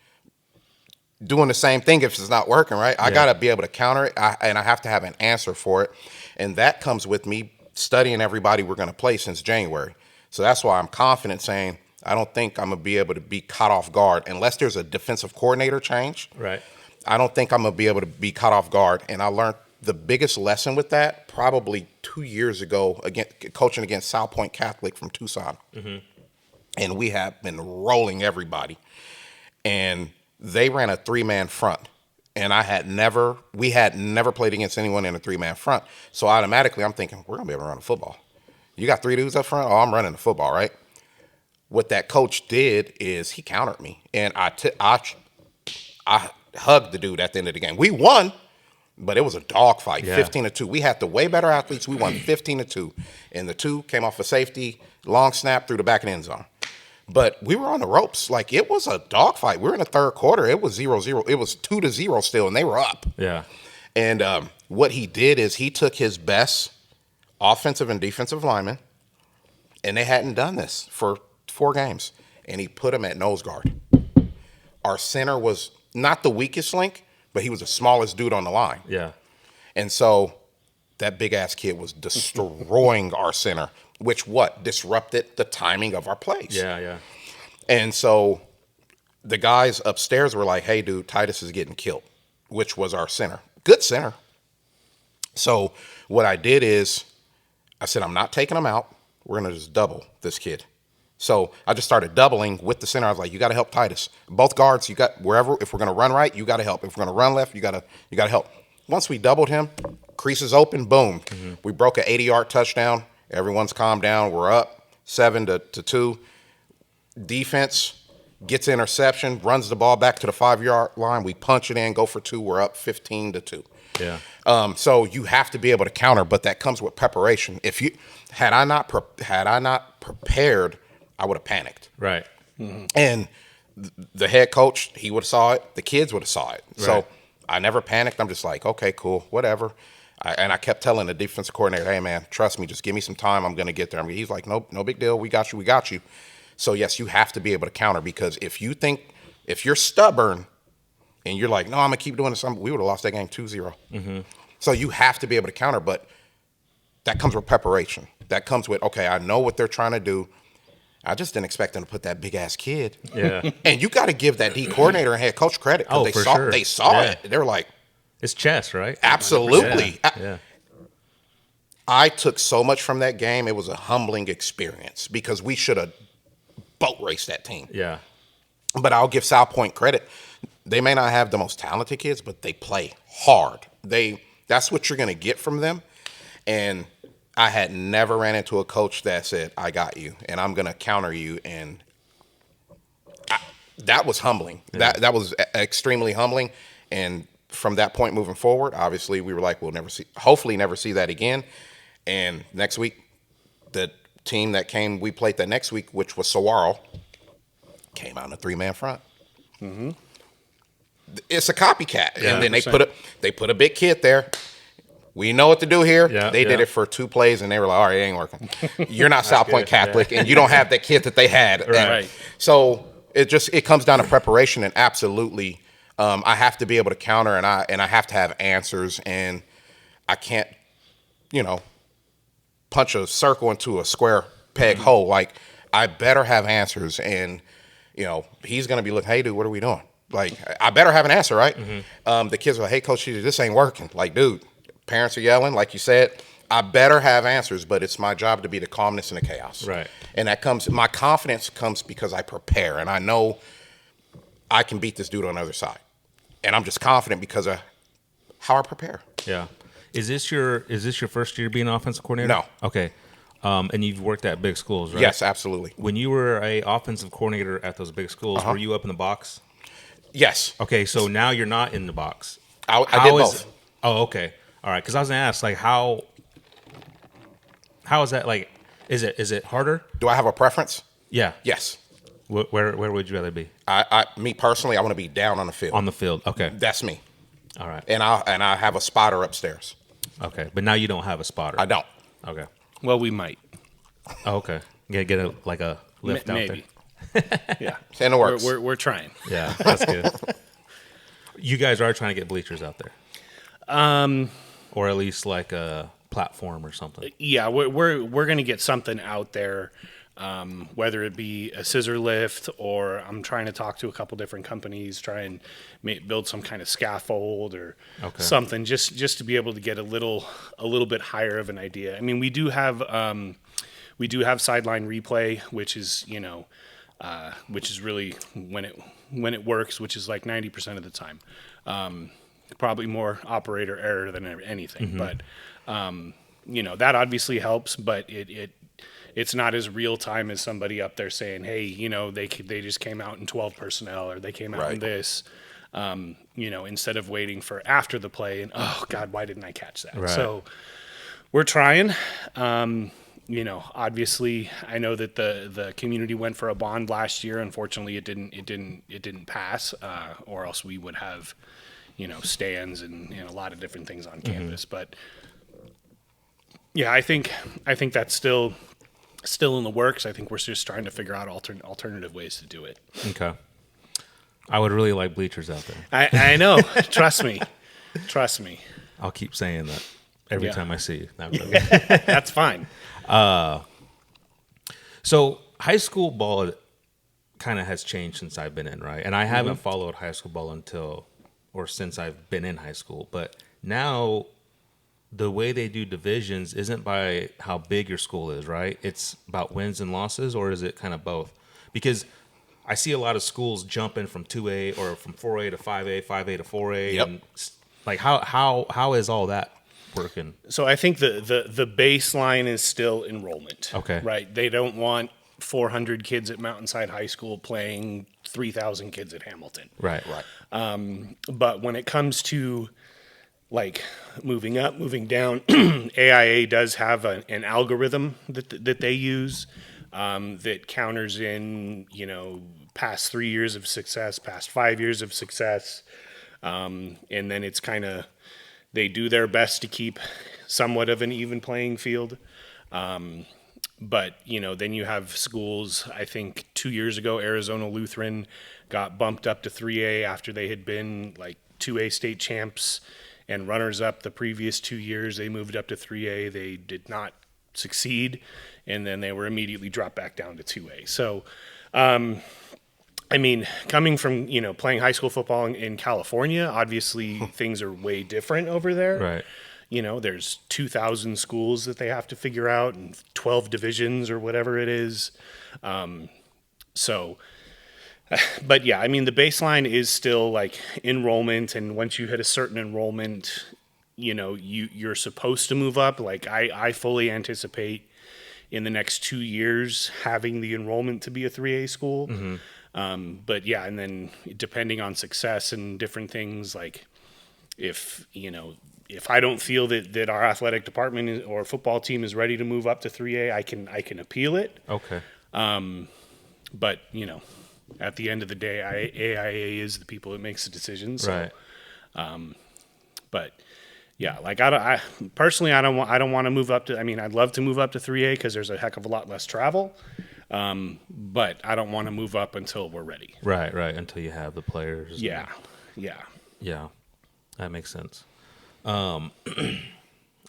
doing the same thing if it's not working, right? I got to be able to counter it, and I have to have an answer for it. And that comes with me studying everybody we're going to play since January. So that's why I'm confident saying I don't think I'm going to be able to be caught off guard unless there's a defensive coordinator change. Right. I don't think I'm going to be able to be caught off guard. And I learned the biggest lesson with that probably 2 years ago, coaching against South Point Catholic from Tucson. And we have been rolling everybody. And they ran a 3-man front. And we had never played against anyone in a 3-man front. So automatically I'm thinking, we're going to be able to run the football. You got 3 dudes up front? Oh, I'm running the football, right? What that coach did is he countered me. And I hugged the dude at the end of the game. We won, but it was a dogfight, 15-2. We had the way better athletes. We won 15-2. And the 2 came off a safety, long snap through the back of the end zone. But we were on the ropes. Like, it was a dogfight. We were in the third quarter. It was 0-0. It was 2-0 still, and they were up. Yeah. And what he did is he took his best offensive and defensive linemen, and they hadn't done this for 4 games, and he put them at nose guard. Our center was not the weakest link, but he was the smallest dude on the line. Yeah. And so that big-ass kid was destroying our center, which disrupted the timing of our plays. Yeah, yeah. And so the guys upstairs were like, hey, dude, Titus is getting killed, which was our center. Good center. So what I did is I said, I'm not taking him out. We're going to just double this kid. So I just started doubling with the center. I was like, you got to help Titus. Both guards, you got wherever. If we're going to run right, you got to help. If we're going to run left, you got to help. Once we doubled him, creases open, boom. We broke an 80-yard touchdown. Everyone's calmed down. We're up 7-2. Defense gets interception, runs the ball back to the 5-yard line. We punch it in, go for 2. We're up 15-2. Yeah. So you have to be able to counter, but that comes with preparation. Had I not prepared, I would have panicked. Right. And the head coach, he would have saw it. The kids would have saw it. Right. So I never panicked. I'm just like, okay, cool, whatever. And I kept telling the defensive coordinator, hey, man, trust me, just give me some time. I'm going to get there. He's like, nope, no big deal. We got you. So, yes, you have to be able to counter, because if you're stubborn and you're like, no, I'm going to keep doing this, we would have lost that game 2-0. So you have to be able to counter, but that comes with preparation. That comes with, okay, I know what they're trying to do. I just didn't expect them to put that big-ass kid. Yeah. And you got to give that D coordinator and head coach credit, because they saw it. They were like, it's chess, right? Absolutely. Yeah. I took so much from that game. It was a humbling experience, because we should have boat raced that team. Yeah. But I'll give South Point credit. They may not have the most talented kids, but they play hard. That's what you're going to get from them. And I had never ran into a coach that said, I got you, and I'm going to counter you. And that was humbling. Yeah. That was extremely humbling. And from that point moving forward, obviously we were like, hopefully never see that again. And next week, the team we played that next week, which was Saguaro, came out in a 3-man front. It's a copycat. Yeah, and then 100%. they put a big kid there. We know what to do here. Yeah, they did it for 2 plays, and they were like, all right, it ain't working. You're not South Point Catholic, and you don't have that kid that they had. Right. So it comes down to preparation, and absolutely I have to be able to counter, and I have to have answers, and I can't, punch a circle into a square peg hole. Like, I better have answers, and he's gonna be looking, hey dude, what are we doing? Like, I better have an answer, right? The kids are like, hey coach, this ain't working. Like, dude, parents are yelling, like you said. I better have answers, but it's my job to be the calmness in the chaos. Right. And my confidence comes because I prepare, and I know I can beat this dude on the other side. And I'm just confident because how I prepare. Yeah. Is this your first year being offensive coordinator? No. Okay. And you've worked at big schools, right? Yes, absolutely. When you were a offensive coordinator at those big schools, were you up in the box? Yes. Okay, so now you're not in the box. I did How is- both. Oh, okay. All right. Because I was gonna ask, like, how is that? Like, is it harder? Do I have a preference? Yeah. Yes. Where would you rather be? Me personally, I want to be down on the field. On the field. Okay. That's me. All right. And I have a spotter upstairs. Okay. But now you don't have a spotter. I don't. Okay. Well, we might. Oh, okay. Get a lift out Maybe. there. Yeah. In the works. We're trying. Yeah, that's good. You guys are trying to get bleachers out there, or at least like a platform or something. Yeah, we're gonna get something out there, whether it be a scissor lift or I'm trying to talk to a couple different companies, try and build some kind of scaffold or something, just to be able to get a little bit higher of an idea. I mean, we do have sideline replay, which is really when it works, which is like 90% of the time. Probably more operator error than anything, but that obviously helps, but it's not as real time as somebody up there saying, hey, they just came out in 12 personnel or they came out in this, instead of waiting for after the play and, oh God, why didn't I catch that? Right. So we're trying. Obviously I know that the community went for a bond last year. Unfortunately, it didn't pass, or else we would have, stands and a lot of different things on campus. But yeah, I think that's still in the works. I think we're just trying to figure out alternative ways to do it. Okay. I would really like bleachers out there. I know. Trust me. I'll keep saying that every time I see you. That's fine. So high school ball kind of has changed since I've been in, right? And I haven't followed high school ball since I've been in high school. But now the way they do divisions isn't by how big your school is, right? It's about wins and losses, or is it kind of both? Because I see a lot of schools jumping from 2A or from 4A to 5A, 5A to 4A. Yep. And like how is all that working? So I think the baseline is still enrollment. Okay. Right. They don't want 400 kids at Mountainside High School playing 3,000 kids at Hamilton. Right. But when it comes to like moving up, moving down, AIA does have an algorithm that they use that counters in, past 3 years of success, past 5 years of success. And then it's kind of, they do their best to keep somewhat of an even playing field. But, then you have schools, I think 2 years ago, Arizona Lutheran got bumped up to 3A after they had been like 2A state champs and runners up the previous 2 years. They moved up to 3A. They did not succeed. And then they were immediately dropped back down to 2A. So, coming from, playing high school football in California, obviously things are way different over there. Right. There's 2,000 schools that they have to figure out and 12 divisions or whatever it is. But yeah, the baseline is still like enrollment. And once you hit a certain enrollment, you're supposed to move up. Like I fully anticipate in the next 2 years having the enrollment to be a 3A school. But yeah, and then depending on success and different things, like if I don't feel that our athletic department or football team is ready to move up to 3A, I can appeal it. Okay. But at the end of the day, AIA is the people that makes the decisions. So, Right. But yeah, like I personally, I don't want to move up to. I'd love to move up to 3A because there's a heck of a lot less travel. But I don't want to move up until we're ready. Right. Until you have the players. Yeah. Yeah. That makes sense. And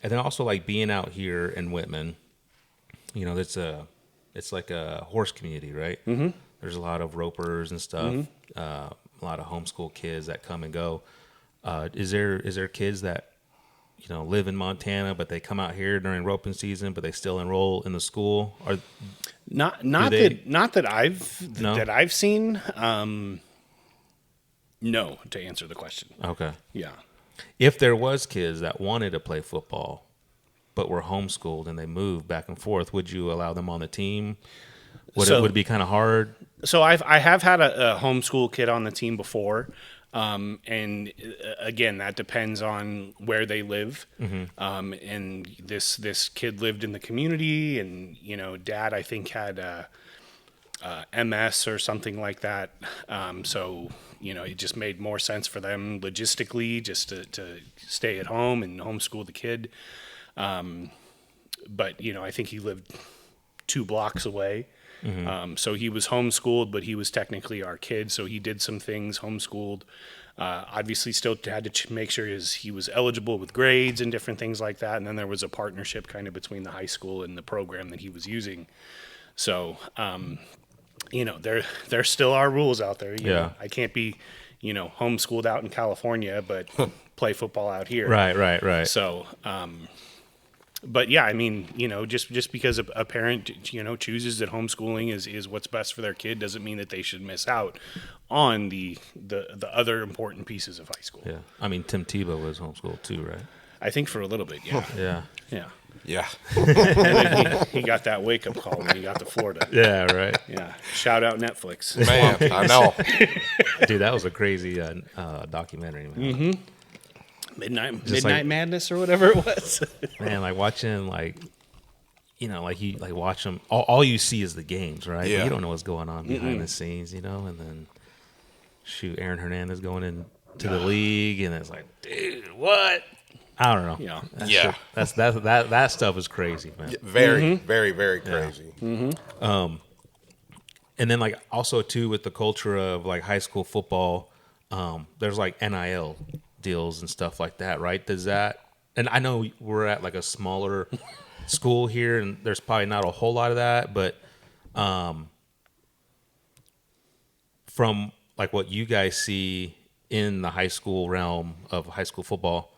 then also like being out here in Whitman, it's like a horse community, right? Mm-hmm. There's a lot of ropers and stuff. Mm-hmm. A lot of homeschool kids that come and go. Is there kids that live in Montana but they come out here during roping season but they still enroll in the school? Or not that I've seen. No, to answer the question. Okay. Yeah. If there was kids that wanted to play football but were homeschooled and they moved back and forth, would you allow them on the team? Would it be kind of hard? So I have had a homeschool kid on the team before, and again that depends on where they live. And this kid lived in the community, and dad I think had MS or something like that. So it just made more sense for them logistically just to stay at home and homeschool the kid. But I think he lived 2 blocks away. So he was homeschooled, but he was technically our kid. So he did some things homeschooled. Obviously, still had to make sure he was eligible with grades and different things like that. And then there was a partnership kind of between the high school and the program that he was using. So, there still are rules out there. You know, I can't be, homeschooled out in California, but play football out here. Right. So, but yeah, I mean, just because a parent, chooses that homeschooling is what's best for their kid doesn't mean that they should miss out on the other important pieces of high school. Yeah. I mean, Tim Tebow was homeschooled too, right? I think for a little bit, yeah. Yeah. And then he got that wake-up call when he got to Florida. Yeah, right. Yeah. Shout out Netflix. Man, I know. Dude, that was a crazy documentary, man. Midnight Madness or whatever it was. Man, like watching, you watch them. All you see is the games, right? Yeah. You don't know what's going on behind the scenes, and then Aaron Hernandez going into the league, and it's like, dude, what? I don't know. Yeah. That stuff is crazy, man. Very, very, very crazy. And then also too with the culture of high school football, there's NIL deals and stuff like that, right? Does that? And I know we're at a smaller school here, and there's probably not a whole lot of that, but from what you guys see in the high school realm of high school football,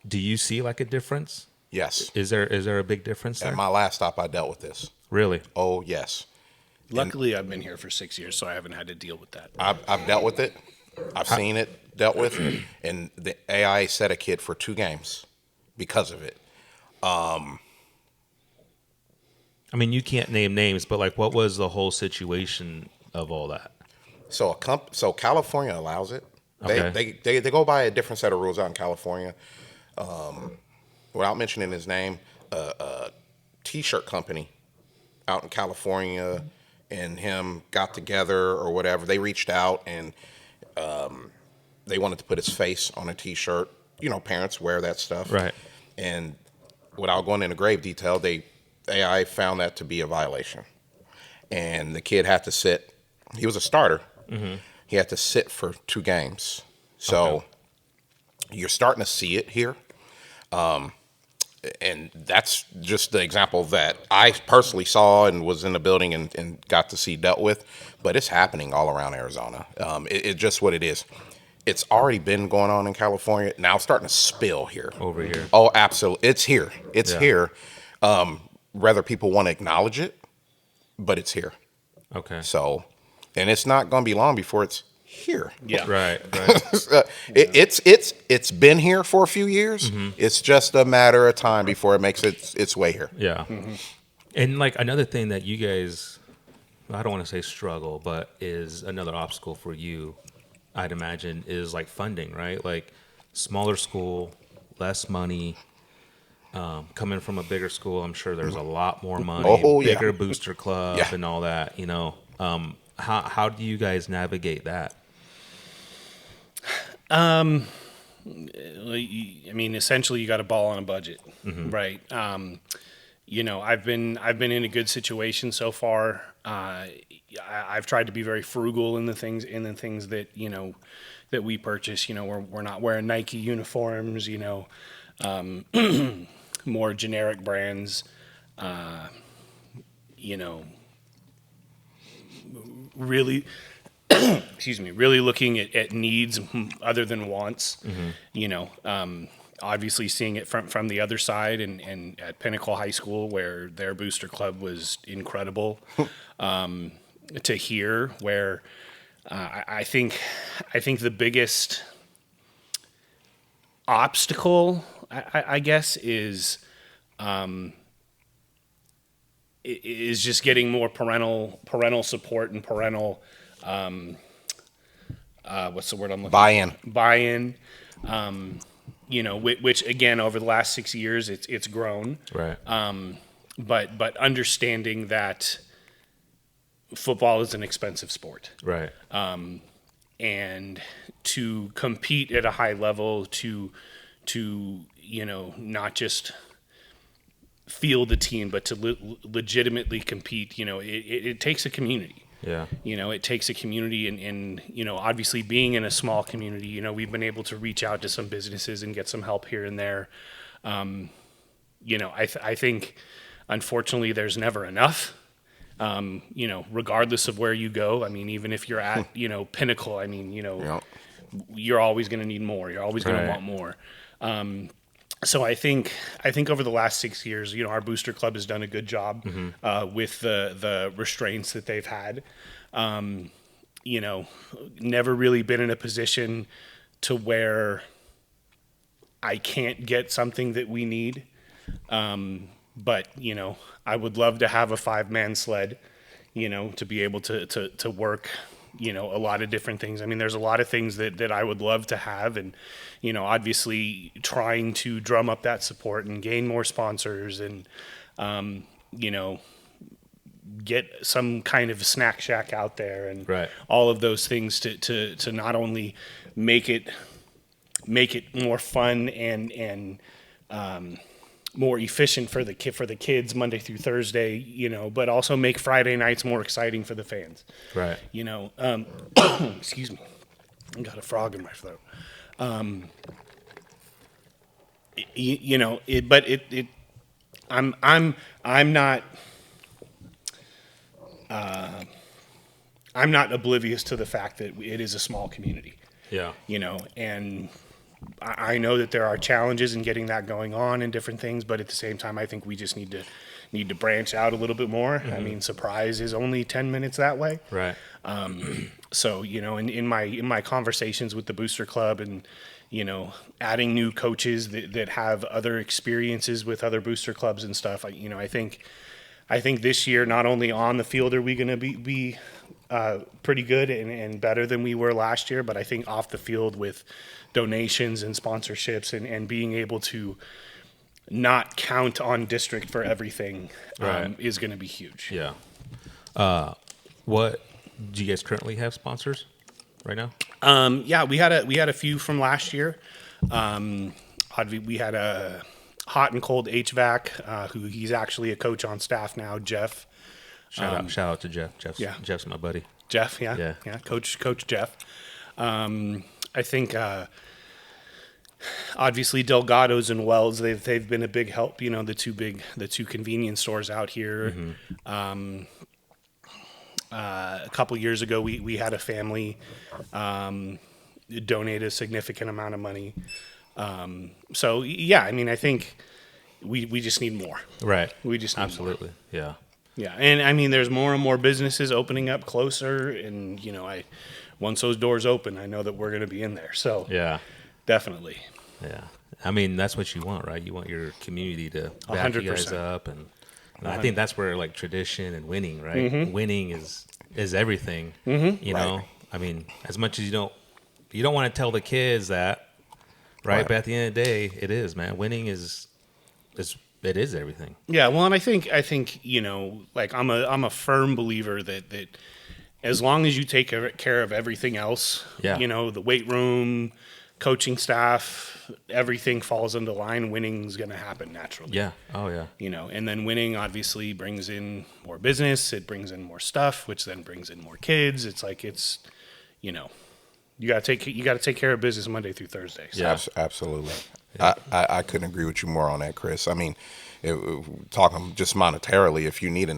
do you see a difference? Yes. Is there a big difference there? At my last stop, I dealt with this. Really? Oh, yes. Luckily, I've been here for 6 years, so I haven't had to deal with that. I've dealt with it. I've seen it, dealt with, and the AI set a kid for 2 games because of it. I mean, you can't name names, but what was the whole situation of all that? So California allows it. Okay. They go by a different set of rules out in California. Without mentioning his name, a T-shirt company out in California and him got together or whatever. They reached out and they wanted to put his face on a T-shirt. Parents wear that stuff. Right. And without going into grave detail, AI found that to be a violation. And the kid had to sit. He was a starter. Mm-hmm. He had to sit for 2 games. So you're starting to see it here. And that's just the example that I personally saw and was in the building and got to see dealt with. But it's happening all around Arizona. It's just what it is. It's already been going on in California. Now it's starting to spill here. Over here. Oh, absolutely. It's here. It's here. Whether people want to acknowledge it, but it's here. Okay. So, and it's not going to be long before it's here. Yeah. Right. It's been here for a few years. Mm-hmm. It's just a matter of time before it makes its way here. Yeah. Mm-hmm. And another thing that you guys, I don't want to say struggle, but is another obstacle for you, I'd imagine, is funding, right? Smaller school, less money. Coming from a bigger school, I'm sure there's a lot more money, bigger booster club and all that, How do you guys navigate that? I mean, essentially, you got to ball on a budget, right? I've been in a good situation so far. I've tried to be very frugal in the things that that we purchase. We're not wearing Nike uniforms. More generic brands. Really. Excuse me, really looking at needs other than wants, obviously seeing it from the other side and at Pinnacle High School where their booster club was incredible to hear where I think the biggest obstacle, I guess, is just getting more parental support and parental what's the word I'm looking Buy-in. for? Buy-in. Which again over the last 6 years it's grown. Right. But understanding that football is an expensive sport. Right. And to compete at a high level, to not just field a team, but to legitimately compete, it takes a community. Yeah. It takes a community, and obviously being in a small community, we've been able to reach out to some businesses and get some help here and there. I think, unfortunately, there's never enough. Regardless of where you go. I mean, even if you're at, pinnacle, I mean, you're always going to need more. You're always going to want more. So I think over the last 6 years, our booster club has done a good job with the restraints that they've had. Never really been in a position to where I can't get something that we need. But, I would love to have a 5-man sled, to be able to work, a lot of different things. I mean, there's a lot of things that I would love to have, and, obviously trying to drum up that support and gain more sponsors and, get some kind of snack shack out there and all of those things to not only make it more fun and more efficient for the kids Monday through Thursday, but also make Friday nights more exciting for the fans. Right. Excuse me, I got a frog in my throat. I'm not oblivious to the fact that it is a small community. Yeah. And I know that there are challenges in getting that going on and different things, but at the same time, I think we just need to branch out a little bit more. I mean, Surprise is only 10 minutes that way. Right. So, in my conversations with the booster club and, adding new coaches that have other experiences with other booster clubs and stuff, I think this year, not only on the field are we going to be pretty good and better than we were last year, but I think off the field with donations and sponsorships and being able to not count on district for everything is going to be huge. Yeah. What do you guys currently have sponsors right now? Yeah, we had a few from last year. We had a Hot and Cold HVAC, who he's actually a coach on staff now, Jeff. Shout out to Jeff. Jeff's my buddy. Jeff, yeah, Coach Jeff. I think obviously Delgado's and Wells, they've been a big help. The two convenience stores out here. Mm-hmm. A couple years ago, we had a family donate a significant amount of money. So yeah, I mean, I think we just need more. Right. We just need absolutely more. Yeah. Yeah, and I mean, there's more and more businesses opening up closer, and once those doors open, I know that we're going to be in there. So yeah, definitely. Yeah, I mean, that's what you want, right? You want your community to back 100%. You guys up, and I think that's where like tradition and winning, right? Mm-hmm. Winning is everything. Mm-hmm. I mean, as much as you don't want to tell the kids that, right? But at the end of the day, it is, man. Winning is everything. Yeah, well, and I think like I'm a firm believer that as long as you take care of everything else, the weight room, coaching staff, everything falls into line. Winning is going to happen naturally. Yeah. Oh yeah. And then winning obviously brings in more business. It brings in more stuff, which then brings in more kids. It's like you got to take care of business Monday through Thursday. So. Yeah, absolutely. Yeah. I couldn't agree with you more on that, Chris. I mean, talking just monetarily, if you need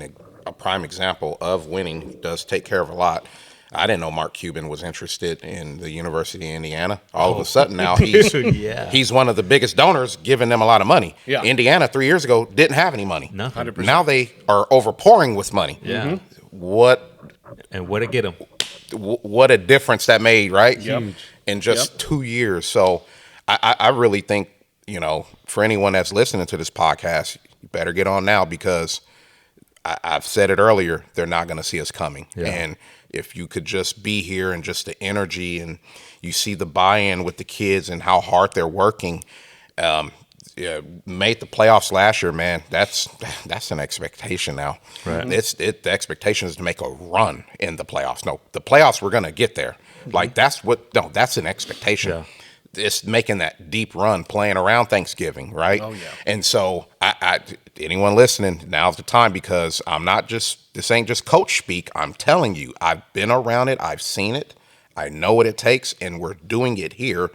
a prime example of winning, does take care of a lot. I didn't know Mark Cuban was interested in the University of Indiana. All of a sudden now he's one of the biggest donors, giving them a lot of money. Yeah. Indiana 3 years ago didn't have any money. No, 100%. Now they are overpouring with money. Yeah. Mm-hmm. What to get them? What a difference that made, right? Yep. In just 2 years. So I really think, for anyone that's listening to this podcast, you better get on now, because I've said it earlier, they're not going to see us coming. Yeah. And if you could just be here and just the energy, and you see the buy-in with the kids and how hard they're working. Yeah, made the playoffs last year, man. That's an expectation now. Right. The expectation is to make a run in the playoffs. No, the playoffs, we're gonna get there. Like that's an expectation. Yeah. It's making that deep run, playing around Thanksgiving, right? Oh, yeah. And so, I anyone listening, now's the time, because this ain't just coach speak. I'm telling you, I've been around it, I've seen it, I know what it takes, and we're doing it here.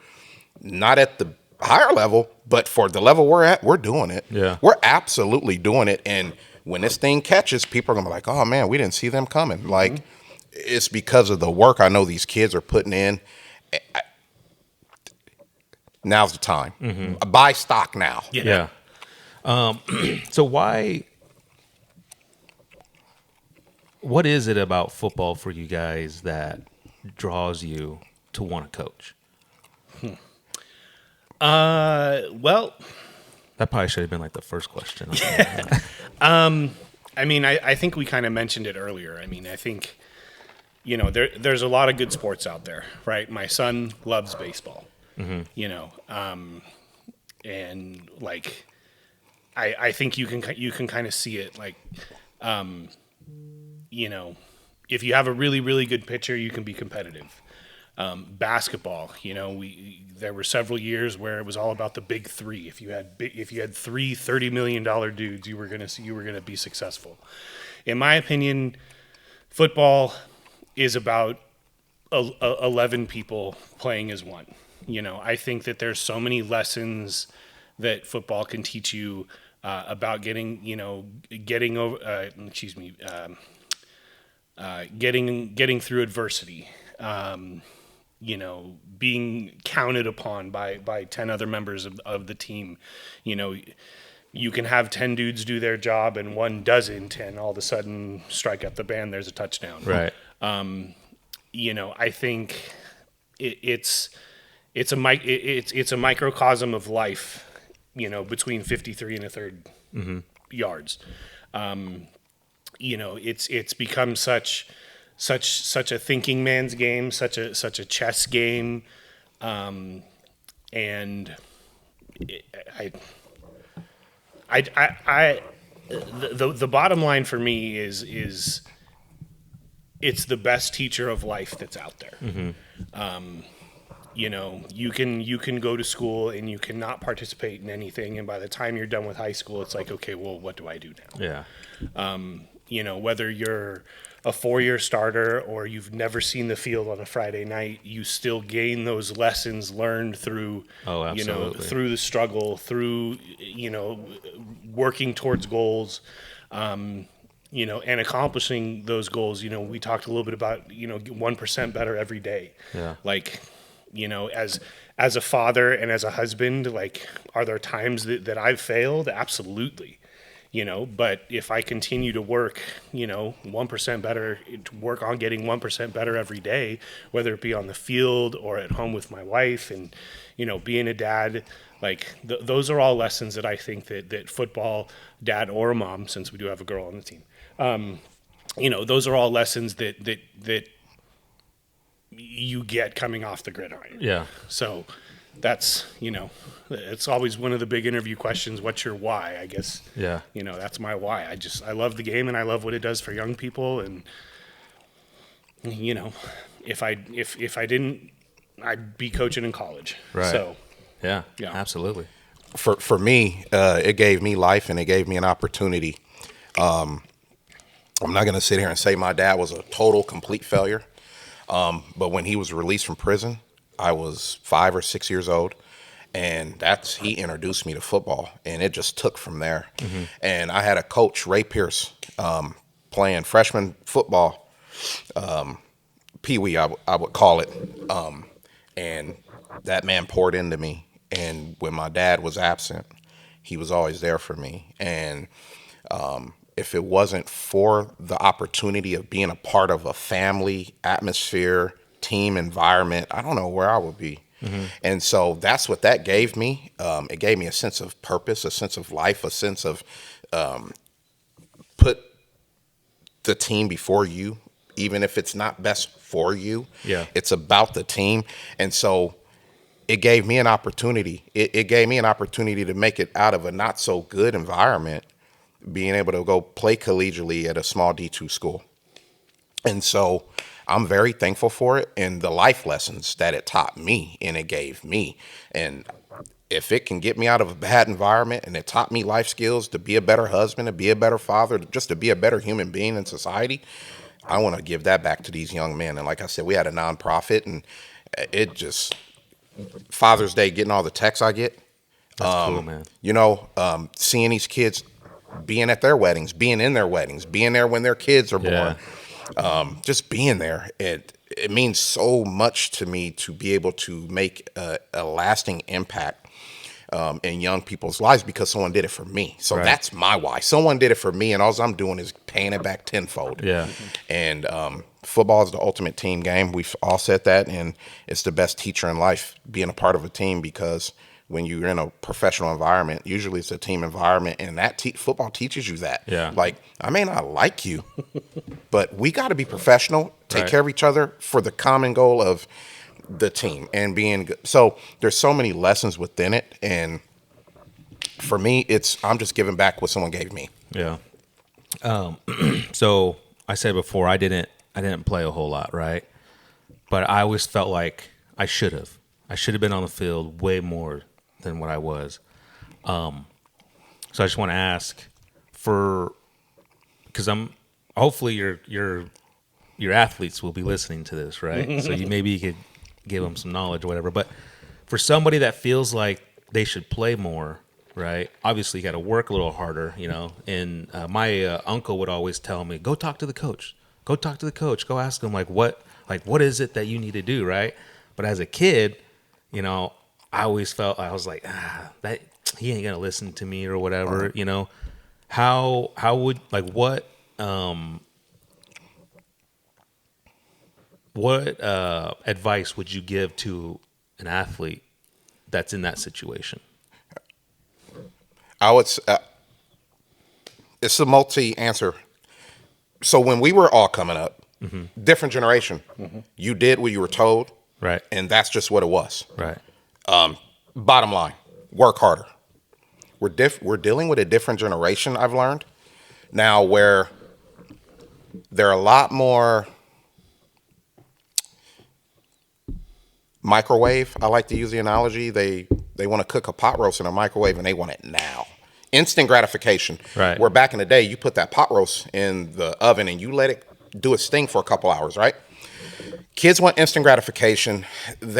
Not at the higher level, but for the level we're at, we're doing it. Yeah. We're absolutely doing it. And when this thing catches, people are gonna be like, "Oh man, we didn't see them coming." Like, it's because of the work I know these kids are putting in. Now's the time. Buy stock now. Yeah. So what is it about football for you guys that draws you to want to coach? Well, That probably should have been like the first question. I mean, I think we kind of mentioned it earlier. I mean, I think, there's a lot of good sports out there, right? My son loves baseball, and like, I think you can kind of see it, like, if you have a really, really good pitcher, you can be competitive. Basketball, there were several years where it was all about the big three. If you had three $30 million dudes, you were gonna be successful. In my opinion, football is about 11 people playing as one. I think that there's so many lessons that football can teach you about getting through adversity. Being counted upon by 10 other members of the team. You can have 10 dudes do their job and one doesn't, and all of a sudden strike up the band, there's a touchdown. Right. I think it's a microcosm of life, between 53 and a third yards. It's become such a thinking man's game, such a chess game, and the bottom line for me is it's the best teacher of life that's out there. You can go to school and you cannot participate in anything, and by the time you're done with high school, it's like, okay, well, what do I do now? Yeah. Whether you're a 4-year starter or you've never seen the field on a Friday night, you still gain those lessons learned through, through the struggle, through, working towards goals, and accomplishing those goals. We talked a little bit about, 1% better every day. Yeah. Like, as a father and as a husband, like, are there times that I've failed? Absolutely. But if I continue to work, 1% better, to work on getting 1% better every day, whether it be on the field or at home with my wife and, being a dad, like those are all lessons that I think that football, dad or mom, since we do have a girl on the team, those are all lessons that you get coming off the gridiron. Yeah. So that's, it's always one of the big interview questions. What's your why? I guess, Yeah. That's my why. I love the game and I love what it does for young people. And, if I didn't, I'd be coaching in college. Right. So, Yeah. Yeah. Absolutely. For me, it gave me life and it gave me an opportunity. I'm not going to sit here and say my dad was a total, complete failure. But when he was released from prison, I was 5 or 6 years old, and he introduced me to football, and it just took from there. And I had a coach, Ray Pierce, playing freshman football, Pee Wee, I would call it. And that man poured into me. And when my dad was absent, he was always there for me. And if it wasn't for the opportunity of being a part of a family atmosphere, team environment, I don't know where I would be. And so that's what that gave me. It gave me a sense of purpose, a sense of life, a sense of put the team before you, even if it's not best for you. Yeah. It's about the team. And so it gave me an opportunity. It gave me an opportunity to make it out of a not so good environment, being able to go play collegiately at a small D2 school. And so I'm very thankful for it and the life lessons that it taught me and it gave me. And if it can get me out of a bad environment and it taught me life skills to be a better husband, to be a better father, just to be a better human being in society, I want to give that back to these young men. And like I said, we had a nonprofit, and it just, Father's Day, getting all the texts I get. That's cool, man. Seeing these kids being at their weddings, being in their weddings, being there when their kids are born, just being there. It means so much to me to be able to make a lasting impact in young people's lives because someone did it for me. So that's my why. Someone did it for me, and all I'm doing is paying it back tenfold. Yeah. And football is the ultimate team game. We've all said that, and it's the best teacher in life, being a part of a team, because when you're in a professional environment, usually it's a team environment, and that football teaches you that. Yeah. Like, I may not like you, but we got to be professional, take care of each other for the common goal of the team and being good. So there's so many lessons within it, and for me, I'm just giving back what someone gave me. Yeah. So I said before, I didn't play a whole lot, right? But I always felt like I should have been on the field way more than what I was. So I just want to ask because hopefully your athletes will be listening to this, right? So maybe you could give them some knowledge or whatever. But for somebody that feels like they should play more, right? Obviously, you got to work a little harder, And my uncle would always tell me, "Go talk to the coach. Go talk to the coach. Go ask him what is it that you need to do, right?" But as a kid, I always felt I was like, that he ain't gonna listen to me or whatever, How would what advice would you give to an athlete that's in that situation? I would. It's a multi-answer. So when we were all coming up, different generation, you did what you were told, right? And that's just what it was, right? Bottom line, work harder. We're dealing with a different generation, I've learned now, where they're a lot more microwave. I like to use the analogy. They want to cook a pot roast in a microwave and they want it now. Instant gratification. Right. Where back in the day, you put that pot roast in the oven and you let it do its thing for a couple hours, right? Kids want instant gratification. But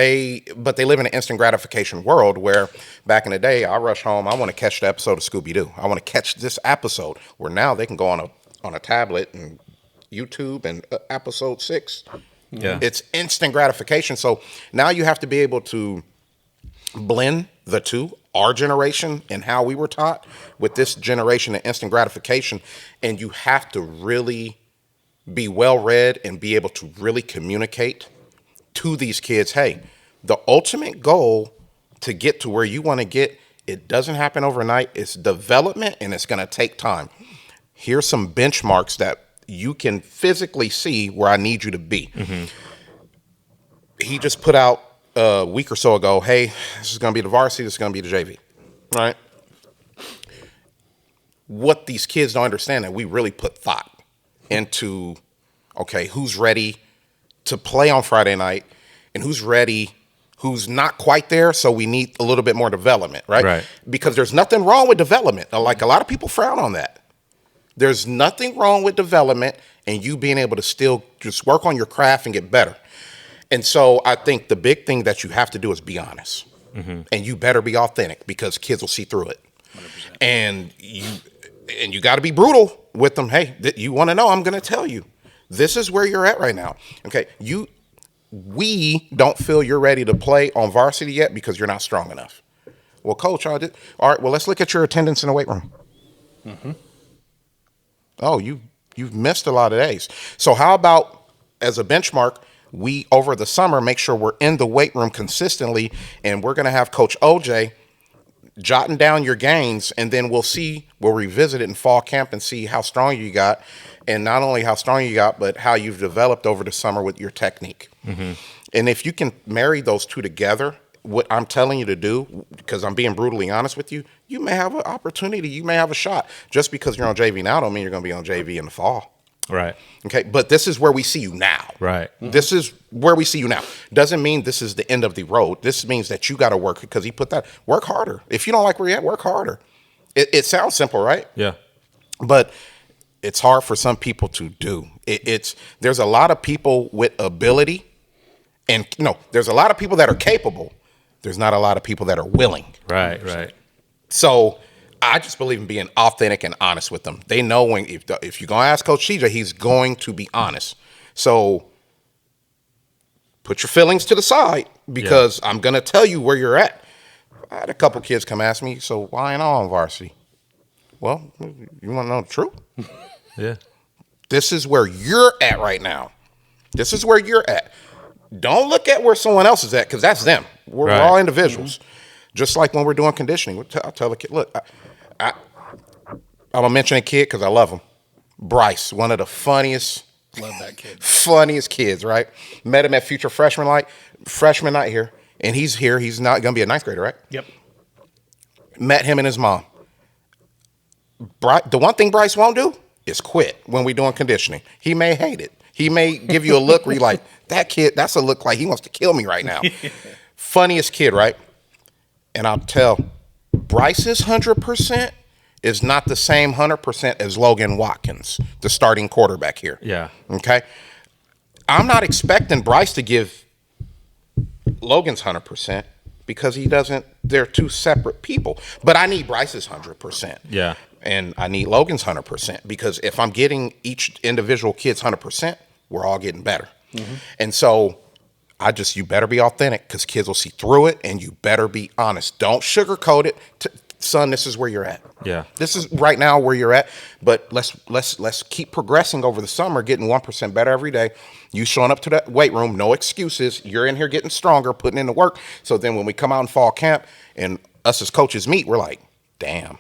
they live in an instant gratification world where back in the day, I rush home, I want to catch the episode of Scooby-Doo. I want to catch this episode, where now they can go on a tablet and YouTube and episode 6. Yeah. It's instant gratification. So now you have to be able to blend the two, our generation and how we were taught, with this generation of instant gratification. And you have to really be well read and be able to really communicate to these kids, hey, the ultimate goal to get to where you want to get, it doesn't happen overnight. It's development, and it's going to take time. Here's some benchmarks that you can physically see where I need you to be. He just put out a week or so ago, hey, this is going to be the varsity, this is going to be the JV, right? What these kids don't understand, that we really put thought into, okay, who's ready to play on Friday night and who's not quite there, so we need a little bit more development, right? Because there's nothing wrong with development. Like, a lot of people frown on that. There's nothing wrong with development and you being able to still just work on your craft and get better. And so I think the big thing that you have to do is be honest. And you better be authentic, because kids will see through it. 100%. And you got to be brutal with them. Hey, you want to know, I'm going to tell you. This is where you're at right now. Okay, we don't feel you're ready to play on varsity yet because you're not strong enough. Well, coach, all right, well, let's look at your attendance in the weight room. Oh, you've missed a lot of days. So how about, as a benchmark, we, over the summer, make sure we're in the weight room consistently, and we're going to have Coach OJ jotting down your gains, and then we'll revisit it in fall camp and see how strong you got, and not only how strong you got, but how you've developed over the summer with your technique. And if you can marry those two together, what I'm telling you to do, because I'm being brutally honest with you, you may have an opportunity, you may have a shot. Just because you're on JV now don't mean you're going to be on JV in the fall. Right. Okay, but this is where we see you now. Right. This is where we see you now. Doesn't mean this is the end of the road. This means that you got to work, because he put that, work harder. If you don't like where you're at, work harder. It sounds simple, right? Yeah. But it's hard for some people to do. There's a lot of people with ability, and there's a lot of people that are capable. There's not a lot of people that are willing. Right. Right. So I just believe in being authentic and honest with them. They know when if you're gonna ask Coach CJ, he's going to be honest. So put your feelings to the side, because I'm gonna tell you where you're at. I had a couple kids come ask me, so why ain't I on varsity? Well, you want to know the truth? Yeah. This is where you're at right now. This is where you're at. Don't look at where someone else is at, because that's them. We're all individuals. Just like when we're doing conditioning, I'll tell the kid, look, I'm going to mention a kid because I love him. Bryce, one of the funniest. Love that kid. Funniest kids, right? Met him at Future Freshman Night here, and he's here. He's not going to be a ninth grader, right? Yep. Met him and his mom. The one thing Bryce won't do is quit when we're doing conditioning. He may hate it. He may give you a look where you're like, that kid, that's a look like he wants to kill me right now. Funniest kid, right? And I'll tell, Bryce's 100% is not the same 100% as Logan Watkins, the starting quarterback here. Yeah. Okay? I'm not expecting Bryce to give Logan's 100%, because he doesn't, they're two separate people. But I need Bryce's 100%. Yeah. And I need Logan's 100%, because if I'm getting each individual kid's 100%, we're all getting better. And so you better be authentic, because kids will see through it, and you better be honest. Don't sugarcoat it. Son, this is where you're at. Yeah. This is right now where you're at, but let's keep progressing over the summer, getting 1% better every day. You showing up to that weight room, no excuses. You're in here getting stronger, putting in the work. So then when we come out in fall camp and us as coaches meet, we're like, damn.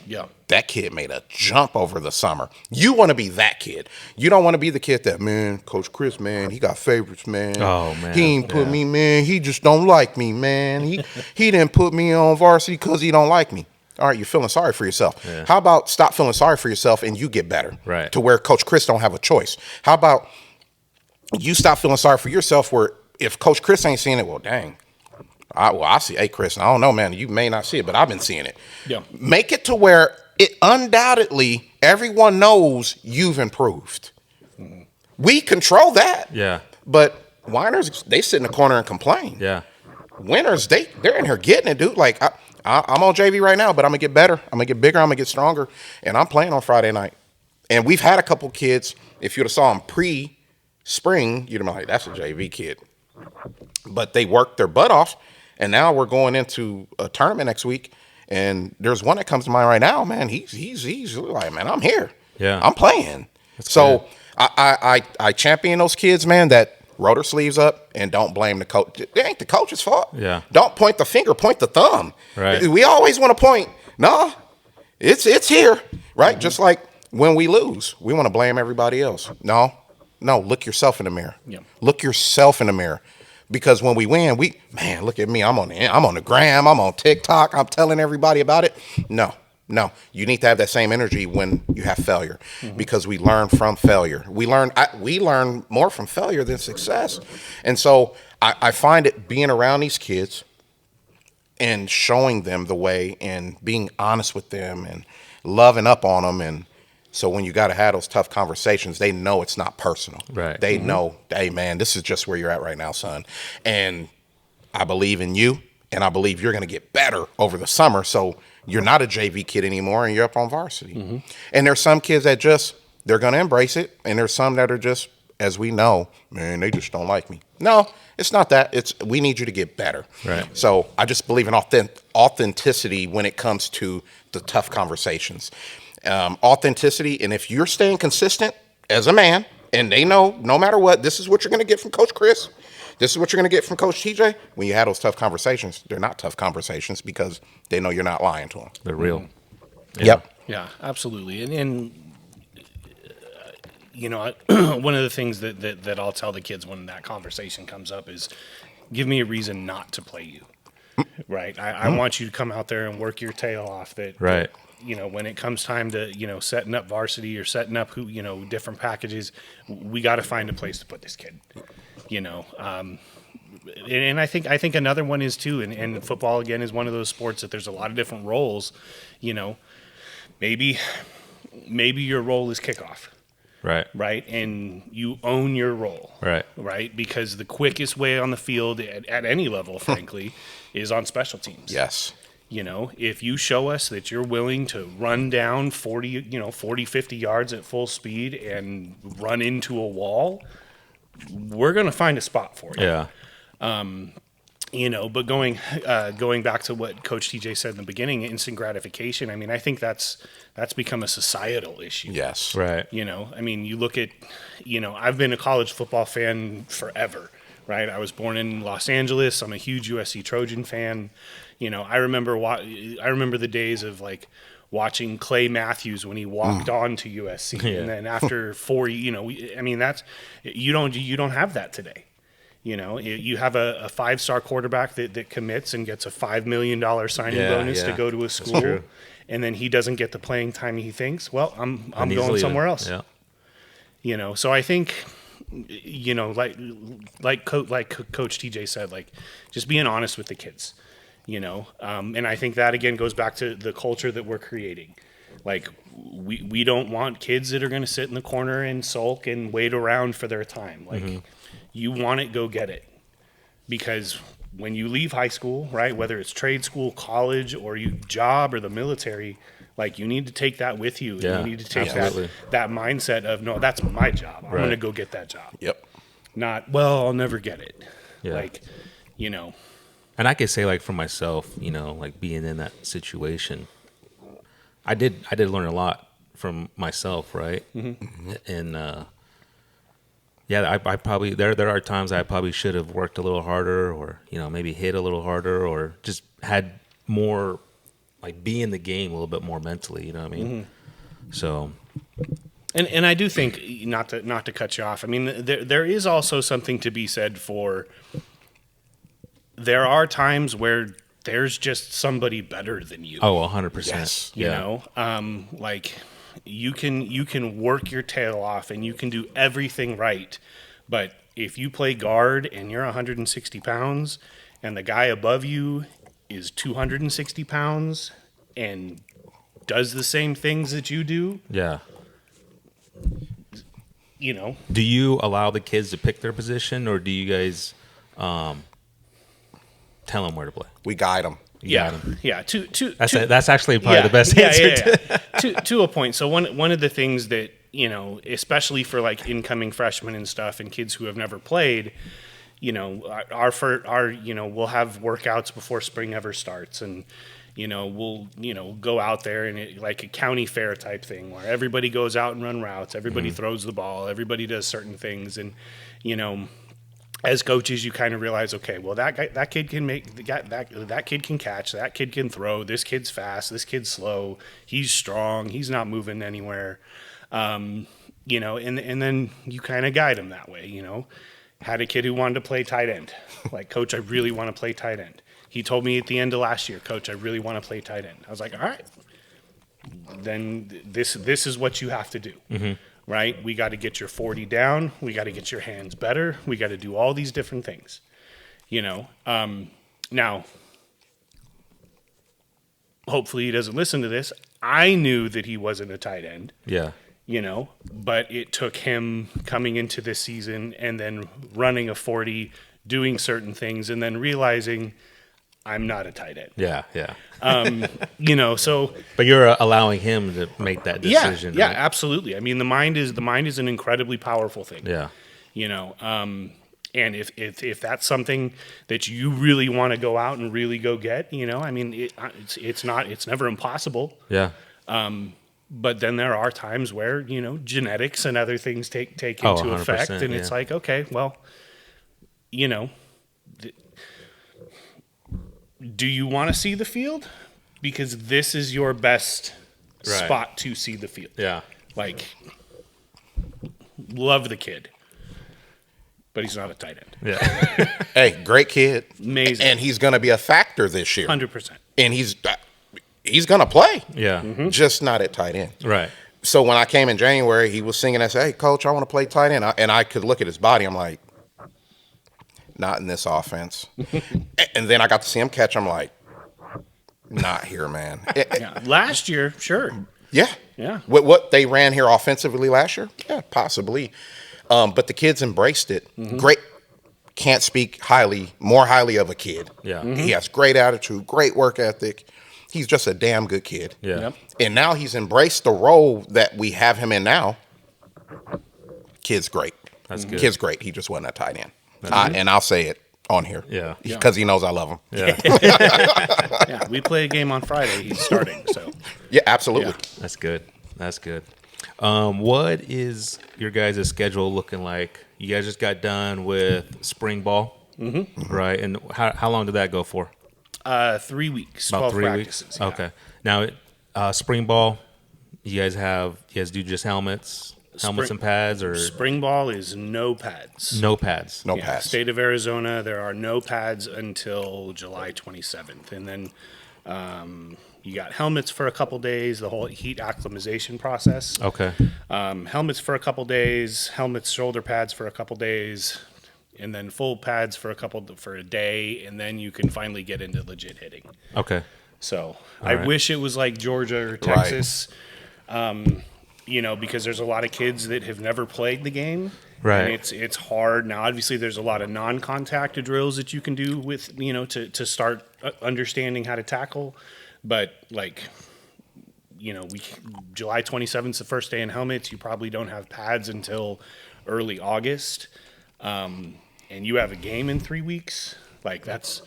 Yeah. That kid made a jump over the summer. You want to be that kid. You don't want to be the kid that, man, Coach Chris, man, he got favorites, man. Oh, man. He ain't put me, man. He just don't like me, man. He didn't put me on varsity because he don't like me. All right, you're feeling sorry for yourself. Yeah. How about stop feeling sorry for yourself and you get better? Right. To where Coach Chris don't have a choice. How about you stop feeling sorry for yourself, where if Coach Chris ain't seeing it, well, dang. I see. Hey, Chris, I don't know, man. You may not see it, but I've been seeing it. Yeah. Make it to where it undoubtedly everyone knows you've improved. We control that. Yeah. But whiners, they sit in the corner and complain. Yeah. Winners, they're in here getting it, dude. Like I'm on JV right now, but I'm gonna get better. I'm gonna get bigger. I'm gonna get stronger, and I'm playing on Friday night. And we've had a couple kids. If you'd have saw them pre-spring, you'd have been like, "That's a JV kid." But they worked their butt off, and now we're going into a tournament next week. And there's one that comes to mind right now, man. He's like, man, I'm here. Yeah, I'm playing. That's so good. I champion those kids, man, that roll their sleeves up and don't blame the coach. It ain't the coach's fault. Yeah. Don't point the finger, point the thumb. Right. We always want to point. No, it's here, right? Mm-hmm. Just like when we lose, we want to blame everybody else. No, look yourself in the mirror. Yeah. Look yourself in the mirror. Because when we win, look at me. I'm on the gram. I'm on TikTok. I'm telling everybody about it. No. You need to have that same energy when you have failure, because we learn from failure. We learn more from failure than success. And so I find it being around these kids and showing them the way and being honest with them and loving up on them. And so when you got to have those tough conversations, they know it's not personal. Right. They know, hey, man, this is just where you're at right now, son. And I believe in you, and I believe you're going to get better over the summer. So you're not a JV kid anymore, and you're up on varsity. Mm-hmm. And there's some kids that they're going to embrace it. And there's some that are just, as we know, man, they just don't like me. No, it's not that. We need you to get better. Right. So I just believe in authenticity when it comes to the tough conversations. Authenticity, and if you're staying consistent as a man, And they know no matter what, this is what you're going to get from Coach Chris. This is what you're going to get from Coach TJ. When you have those tough conversations, they're not tough conversations because they know you're not lying to them. They're real. Mm-hmm. Yep. Yeah, absolutely. And you know, one of the things that I'll tell the kids when that conversation comes up is, give me a reason not to play you. Right. I want you to come out there and work your tail off. That, you know, when it comes time to, you know, setting up varsity or setting up different packages, we got to find a place to put this kid. You know, and I think another one is too, and football again is one of those sports that there's a lot of different roles. You know, maybe your role is kickoff. Right. And you own your role. Right. Because the quickest way on the field at any level, frankly, is on special teams. Yes. You know, if you show us that you're willing to run down 40, 50 yards at full speed and run into a wall, we're going to find a spot for you. Yeah. You know, but going back to what Coach TJ said in the beginning, instant gratification. I mean, I think that's become a societal issue. Yes. Right. You know, I mean, you look at, I've been a college football fan forever, right? I was born in Los Angeles. I'm a huge USC Trojan fan. You know, I remember the days of like watching Clay Matthews when he walked on to USC, and then after 4, that's you don't have that today. You know, you have a 5-star quarterback that commits and gets a $5 million signing bonus to go to a school, and then he doesn't get the playing time he thinks. Well, I'm going somewhere else. Yeah. You know, so I think, like Coach TJ said, like just being honest with the kids. You know, and I think that again goes back to the culture that we're creating. Like we don't want kids that are going to sit in the corner and sulk and wait around for their time. Like you want it, go get it. Because when you leave high school, right, whether it's trade school, college, or you job or the military, like you need to take that with you. Yeah, you need to take absolutely. that mindset of, no, that's my job. I'm going to go get that job. Yep. Not, well, I'll never get it. Yeah. Like, you know. And I could say, like, for myself, you know, like being in that situation, I did learn a lot from myself, right? Mm-hmm. And I probably there are times I probably should have worked a little harder, or maybe hit a little harder, or just had more, like, be in the game a little bit more mentally. You know what I mean? Mm-hmm. So. And I do think, not to cut you off, I mean, there is also something to be said for. There are times where there's just somebody better than you. Oh, 100%. Yes. You know, like you can work your tail off and you can do everything right. But if you play guard and you're 160 pounds and the guy above you is 260 pounds and does the same things that you do. Yeah. You know. Do you allow the kids to pick their position, or do you guys tell them where to play? We guide them. Yeah. That's actually probably the best answer. Yeah. to a point. So one of the things that, especially for like incoming freshmen and stuff and kids who have never played, we'll have workouts before spring ever starts, and we'll go out there and like a county fair type thing where everybody goes out and run routes, everybody throws the ball, everybody does certain things, and as coaches, you kind of realize, okay, well, that kid can that kid can catch, that kid can throw, this kid's fast, this kid's slow, he's strong, he's not moving anywhere, and then you kind of guide him that way. Had a kid who wanted to play tight end, like, Coach, I really want to play tight end. He told me at the end of last year, Coach, I really want to play tight end. I was like, all right, then this is what you have to do. Mm-hmm. Right? We got to get your 40 down. We got to get your hands better. We got to do all these different things. Now, hopefully he doesn't listen to this. I knew that he wasn't a tight end. Yeah. But it took him coming into this season and then running a 40, doing certain things, and then realizing I'm not a tight end. Yeah. So. But you're allowing him to make that decision. Yeah, right? Absolutely. I mean, the mind is an incredibly powerful thing. Yeah. And if that's something that you really want to go out and really go get, I mean, it's never impossible. Yeah. But then there are times where, genetics and other things take Oh, into effect. 100%, And it's yeah. like, okay, well, do you want to see the field? Because this is your best Right. spot to see the field. Yeah. Like, love the kid. But he's not a tight end. Yeah. Hey, great kid. Amazing. And he's going to be a factor this year. 100%. And he's going to play. Yeah. Just not at tight end. Right. So when I came in January, he was singing. I said, "Hey, coach, I want to play tight end." And I could look at his body. I'm like, not in this offense. And then I got to see him catch. I'm like, not here, man. Yeah. Last year, sure. Yeah. Yeah. What they ran here offensively last year? Yeah, possibly. But the kids embraced it. Great. Can't speak more highly of a kid. Yeah. He has great attitude, great work ethic. He's just a damn good kid. Yeah. Yep. And now he's embraced the role that we have him in now. Kid's great. That's good. Kid's great. He just wasn't a tight end. And I'll say it on here. Yeah. Because he knows I love him. Yeah. Yeah. We play a game on Friday. He's starting. So, Yeah, absolutely. Yeah. That's good. That's good. What is your guys' schedule looking like? You guys just got done with spring ball, right? And how long did that go for? 3 weeks. About 12 3 practices. weeks. Yeah. Okay. Now, spring ball, you guys do just helmets and pads, or Spring ball is no pads. no pads? No Yeah, pass. State of Arizona, there are no pads until July 27th. And then you got helmets for a couple days, the whole heat acclimatization process. Okay. Helmets for a couple days, shoulder pads for a couple days, and then full pads for a day, and then you can finally get into legit hitting. Okay. So I right. wish it was like Georgia or Texas, because there's a lot of kids that have never played the game. Right. And it's hard. Now, obviously, there's a lot of non-contact drills that you can do with, to start understanding how to tackle. But, July 27th is the first day in helmets. You probably don't have pads until early August. And you have a game in 3 weeks. Like, that's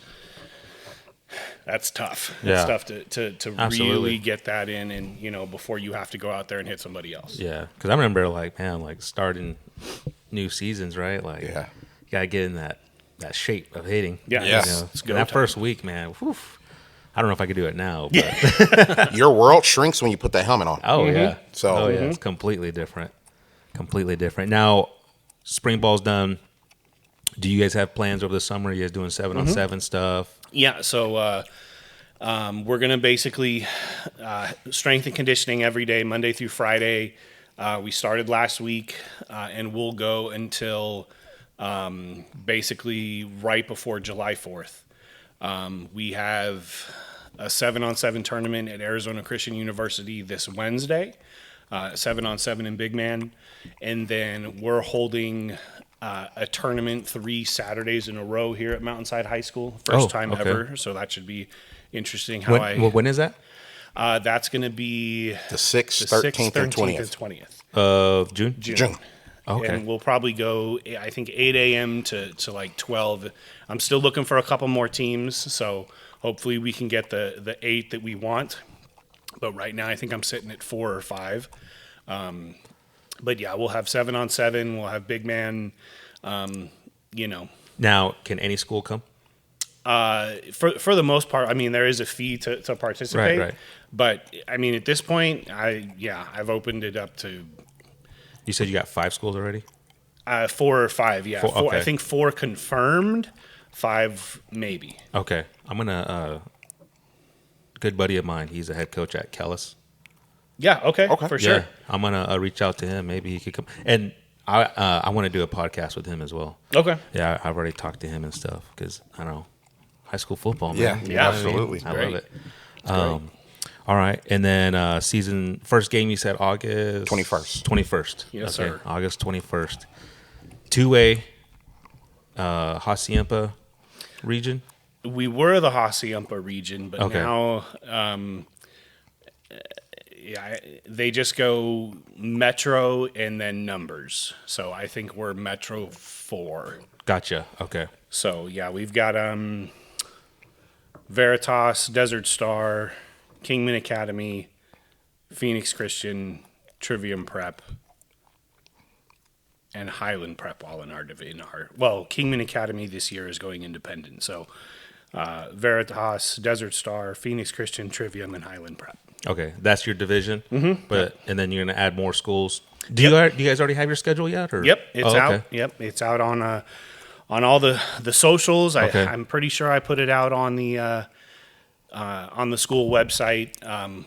tough. Yeah. It's tough to Absolutely. really get that in and, before you have to go out there and hit somebody else. Yeah. Because I remember, starting new seasons, right? Like, Yeah. you got to get in that shape of hitting. Yeah. Yes. It's go That time. first week, man, whew, I don't know if I could do it now. But, Your world shrinks when you put that helmet on. oh, yeah. So- oh, yeah. It's completely different. Completely different. Now, spring ball's done. Do you guys have plans over the summer? You guys doing 7-on-7 stuff? Yeah, so we're going to basically strength and conditioning every day, Monday through Friday. We started last week, and we'll go until basically right before July 4th. We have a 7-on-7 tournament at Arizona Christian University this Wednesday, 7-on-7 in Big Man. And then we're holding a tournament 3 Saturdays in a row here at Mountainside High School. First time okay. ever. So that should be interesting. How When is that? that's going to be The 6th, 13th, and 20th. 20th. Of June? June. Okay. And we'll probably go, I think, 8 a.m. to like 12. I'm still looking for a couple more teams, so hopefully we can get the 8 that we want. But right now I think I'm sitting at 4 or 5. But yeah, we'll have 7-on-7. We'll have big man, Now, can any school come? For the most part, I mean, there is a fee to participate. Right. But I mean, at this point, I've opened it up to You said you got 5 schools already? 4 or 5. Yeah, 4, okay. I think 4 confirmed, 5 maybe. Okay. I'm going to, good buddy of mine, he's a head coach at Kellis. Yeah. Okay. For sure. Yeah, I'm going to reach out to him. Maybe he could come. And I want to do a podcast with him as well. Okay. Yeah, I've already talked to him and stuff because, I don't know, high school football, man. Yeah, You know what I mean? absolutely. I Great. love it. All right. And then first game you said August 21st. 21st. Yes, okay. sir. August 21st. 2A, Hacienda region. We were the Hacienda region, but Okay. now they just go Metro and then numbers. So I think we're Metro 4. Gotcha. Okay. So yeah, we've got Veritas, Desert Star, Kingman Academy, Phoenix Christian, Trivium Prep, and Highland Prep all in our division. Well, Kingman Academy this year is going independent. So Veritas, Desert Star, Phoenix Christian, Trivium, and Highland Prep. Okay, that's your division. But and then you're gonna add more schools. Do you guys already have your schedule yet? Or? Yep, it's out. Okay. Yep, it's out on all the socials. Okay. I'm pretty sure I put it out on the school website,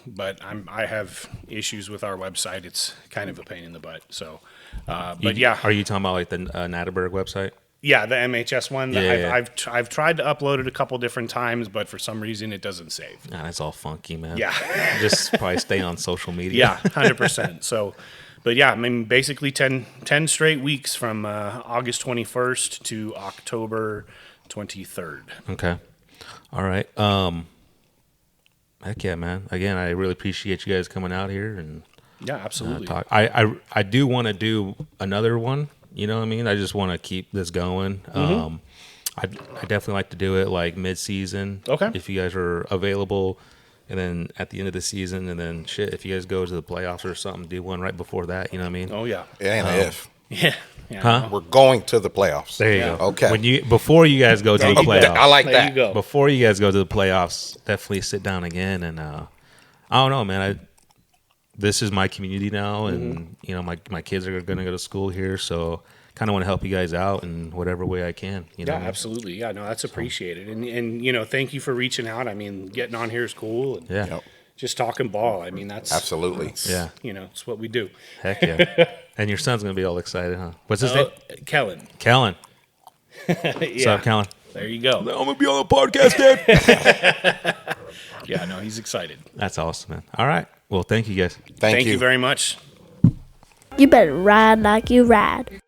but I have issues with our website. It's kind of a pain in the butt. So, but yeah, Are you talking about like the Natterberg website? yeah, the MHS one. Yeah. I've tried to upload it a couple different times, but for some reason it doesn't save. Nah, that's all funky, man. Yeah. Just probably stay on social media. Yeah, 100%. So, but yeah, I mean, basically 10 straight weeks from August 21st to October 23rd. Okay. All right. Heck yeah, man. Again, I really appreciate you guys coming out here and Yeah, absolutely. talk. I do want to do another one. You know what I mean? I just want to keep this going. I definitely like to do it like mid-season. Okay. If you guys are available, and then at the end of the season, and then shit, if you guys go to the playoffs or something, do one right before that. You know what I mean? Oh yeah. It ain't a if. Yeah. Yeah. Huh? We're going to the playoffs. There you Yeah. go. Okay. Before you guys go to the playoffs. I like There that. you go. Before you guys go to the playoffs, definitely sit down again and I don't know, man. This is my community now, and you know my kids are going to go to school here, so kind of want to help you guys out in whatever way I can. You know, Yeah, absolutely. Yeah, no, that's appreciated. And you know, thank you for reaching out. I mean, getting on here is cool. And Yeah. Yep. just talking ball. I mean, that's Absolutely. that's, Yeah. You know, it's what we do. Heck yeah. And your son's going to be all excited, huh? What's his name? Kellen. Kellen. Yeah. What's up, Kellen? There you go. I'm going to be on the podcast, Dad. Yeah, no, he's excited. That's awesome, man. All right. Well, thank you guys. Thank Thank you. you very much. You better ride like you ride.